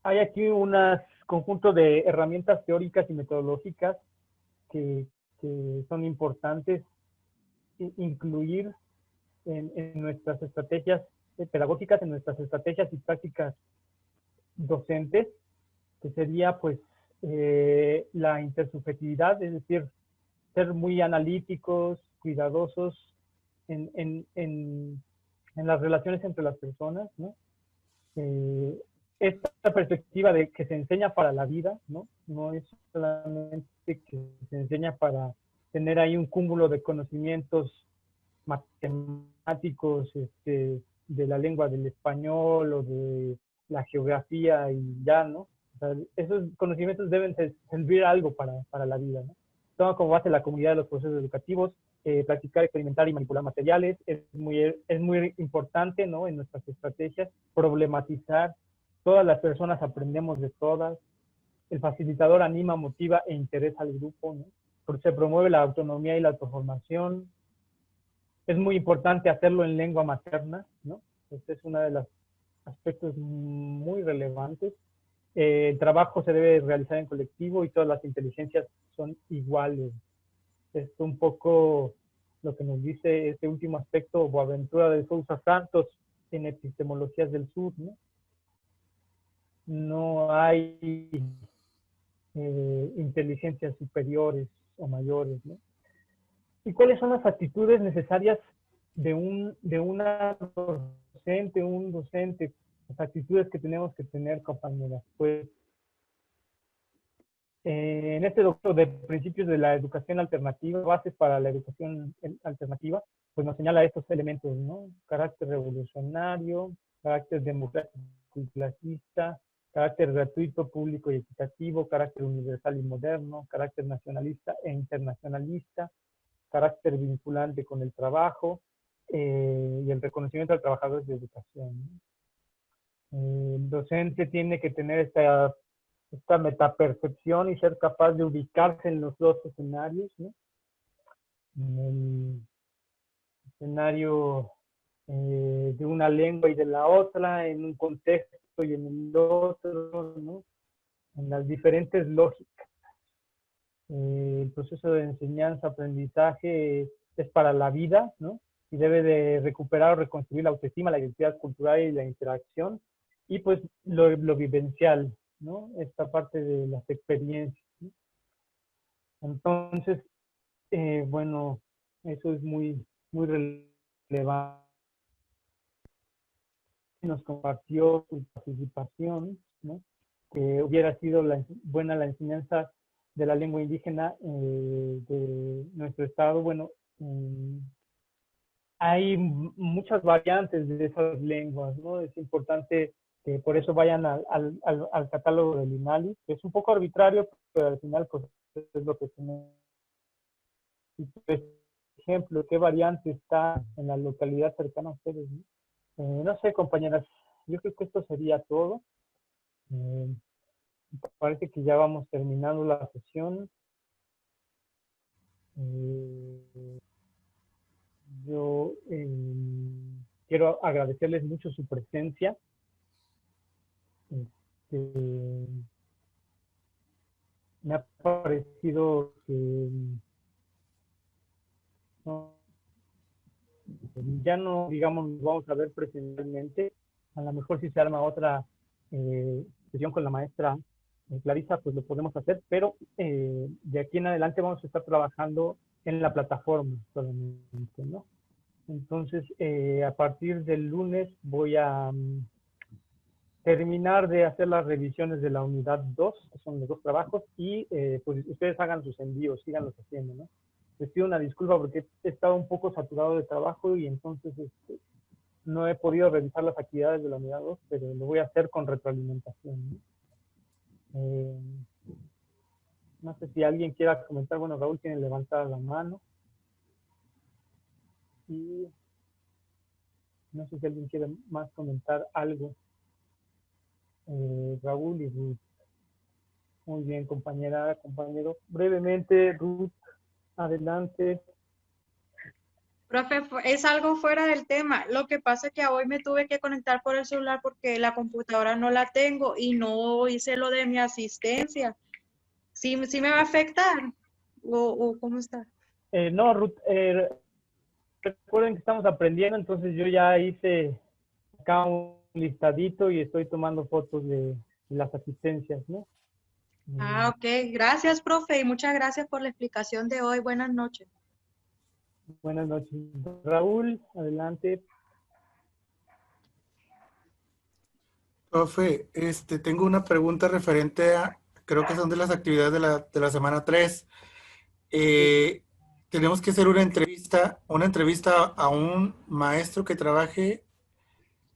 hay aquí un conjunto de herramientas teóricas y metodológicas que son importantes incluir en nuestras estrategias pedagógicas, en nuestras estrategias y prácticas docentes, que sería pues la intersubjetividad, es decir, ser muy analíticos, cuidadosos en las relaciones entre las personas, ¿no? Esta perspectiva de que se enseña para la vida, ¿no? No es solamente que se enseña para tener ahí un cúmulo de conocimientos matemáticos de la lengua del español o de la geografía y ya, ¿no? O sea, esos conocimientos deben servir algo para la vida, ¿no? Toma como base la comunidad de los procesos educativos, practicar, experimentar y manipular materiales. Es muy importante, ¿no? En nuestras estrategias, problematizar. Todas las personas aprendemos de todas. El facilitador anima, motiva e interesa al grupo, ¿no? Porque se promueve la autonomía y la autoformación. Es muy importante hacerlo en lengua materna, ¿no? Este es uno de los aspectos muy relevantes. El trabajo se debe realizar en colectivo y todas las inteligencias son iguales. Es un poco lo que nos dice este último aspecto Boaventura de Sousa Santos en Epistemologías del Sur, ¿no? No hay inteligencias superiores o mayores, ¿no? ¿Y cuáles son las actitudes necesarias de un docente? Las actitudes que tenemos que tener, compañeras. Pues en este documento de principios de la educación alternativa, bases para la educación alternativa, pues nos señala estos elementos, ¿no? Carácter revolucionario, carácter democrático y clasista, carácter gratuito, público y equitativo, carácter universal y moderno, carácter nacionalista e internacionalista, carácter vinculante con el trabajo y el reconocimiento al trabajador de educación. El docente tiene que tener esta esta metapercepción y ser capaz de ubicarse en los dos escenarios, ¿no? En el escenario de una lengua y de la otra, en un contexto y en el otro, ¿no? En las diferentes lógicas. El proceso de enseñanza-aprendizaje es para la vida, ¿no? Y debe de recuperar o reconstruir la autoestima, la identidad cultural y la interacción. Y pues lo vivencial, ¿no? Esta parte de las experiencias, ¿no? Entonces, bueno, eso es muy relevante. Nos compartió su participación, ¿no? Que hubiera sido buena la enseñanza de la lengua indígena de nuestro estado. Bueno, hay muchas variantes de esas lenguas, ¿no? Es importante que por eso vayan al catálogo del INALI, que es un poco arbitrario, pero al final pues es lo que tenemos. Y, por ejemplo, ¿qué variante está en la localidad cercana a ustedes, ¿no? No sé, compañeras, yo creo que esto sería todo. Parece que ya vamos terminando la sesión. Yo quiero agradecerles mucho su presencia. Me ha parecido que ya no, digamos, nos vamos a ver presencialmente. A lo mejor si se arma otra sesión con la maestra Clarisa, pues lo podemos hacer, pero de aquí en adelante vamos a estar trabajando en la plataforma solamente, ¿no? Entonces, a partir del lunes voy a terminar de hacer las revisiones de la unidad 2, que son los 2 trabajos, y pues ustedes hagan sus envíos, síganlos haciendo, ¿no? Les pido una disculpa porque he estado un poco saturado de trabajo y entonces no he podido revisar las actividades de la unidad 2, pero lo voy a hacer con retroalimentación, ¿no? No sé si alguien quiera comentar. Bueno, Raúl tiene levantada la mano. Y no sé si alguien quiere más comentar algo. Raúl y Ruth. Muy bien, compañera, compañero. Brevemente, Ruth, adelante. Profe, es algo fuera del tema. Lo que pasa es que hoy me tuve que conectar por el celular porque la computadora no la tengo y no hice lo de mi asistencia. ¿Sí me va a afectar? ¿O cómo está? No, Ruth, recuerden que estamos aprendiendo, entonces yo ya hice acá un listadito y estoy tomando fotos de las asistencias, ¿no? Ah, ok. Gracias, profe, y muchas gracias por la explicación de hoy. Buenas noches. Buenas noches. Raúl, adelante. Profe, tengo una pregunta referente a, creo que son de las actividades de la semana 3. Tenemos que hacer una entrevista a un maestro que trabaje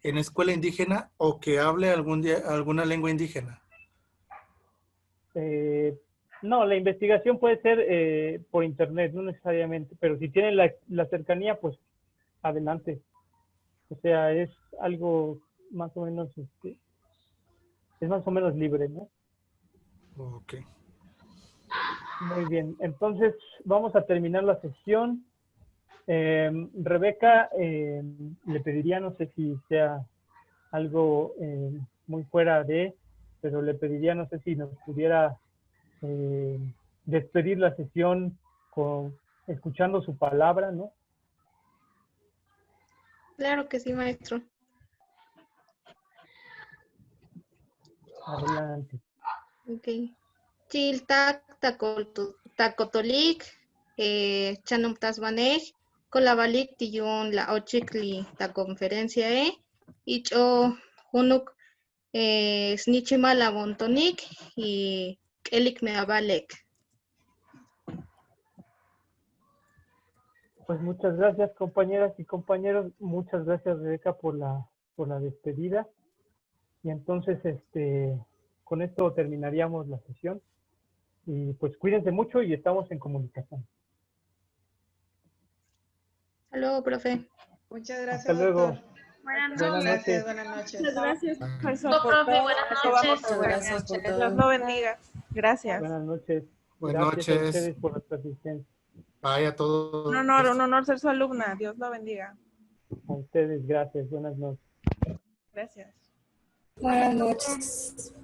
en escuela indígena o que hable alguna lengua indígena. No, la investigación puede ser por internet, no necesariamente, pero si tienen la cercanía, pues adelante. O sea, es algo más o menos, es más o menos libre, ¿no? Ok. Muy bien, entonces vamos a terminar la sesión. Rebeca, le pediría, no sé si sea algo muy fuera de, pero le pediría, no sé si nos pudiera despedir la sesión escuchando su palabra, ¿no? Claro que sí, maestro. Adelante. Ok. Chiltak, tacotolik, chanum tasbanej, colabalik tiyun la ochikli ta conferencia icho hunuk snichima la bontonik y elik meabalek. Pues muchas gracias, compañeras y compañeros. Muchas gracias, Rebeca, por la despedida. Y entonces, con esto terminaríamos la sesión. Y pues cuídense mucho y estamos en comunicación. Hasta luego, profe. Muchas gracias, Hasta luego. doctor. Buenas noches. Buenas noches. Muchas gracias, profesor, No, por profe, todo. buenas Eso vamos noches. a ver. Gracias por todo. Dios lo bendiga. Gracias. Buenas noches. Buenas Gracias a noches. ustedes por su asistencia. Bye a todos. Un honor ser su alumna. Dios lo bendiga. A ustedes, gracias. Buenas noches. Gracias. Buenas noches.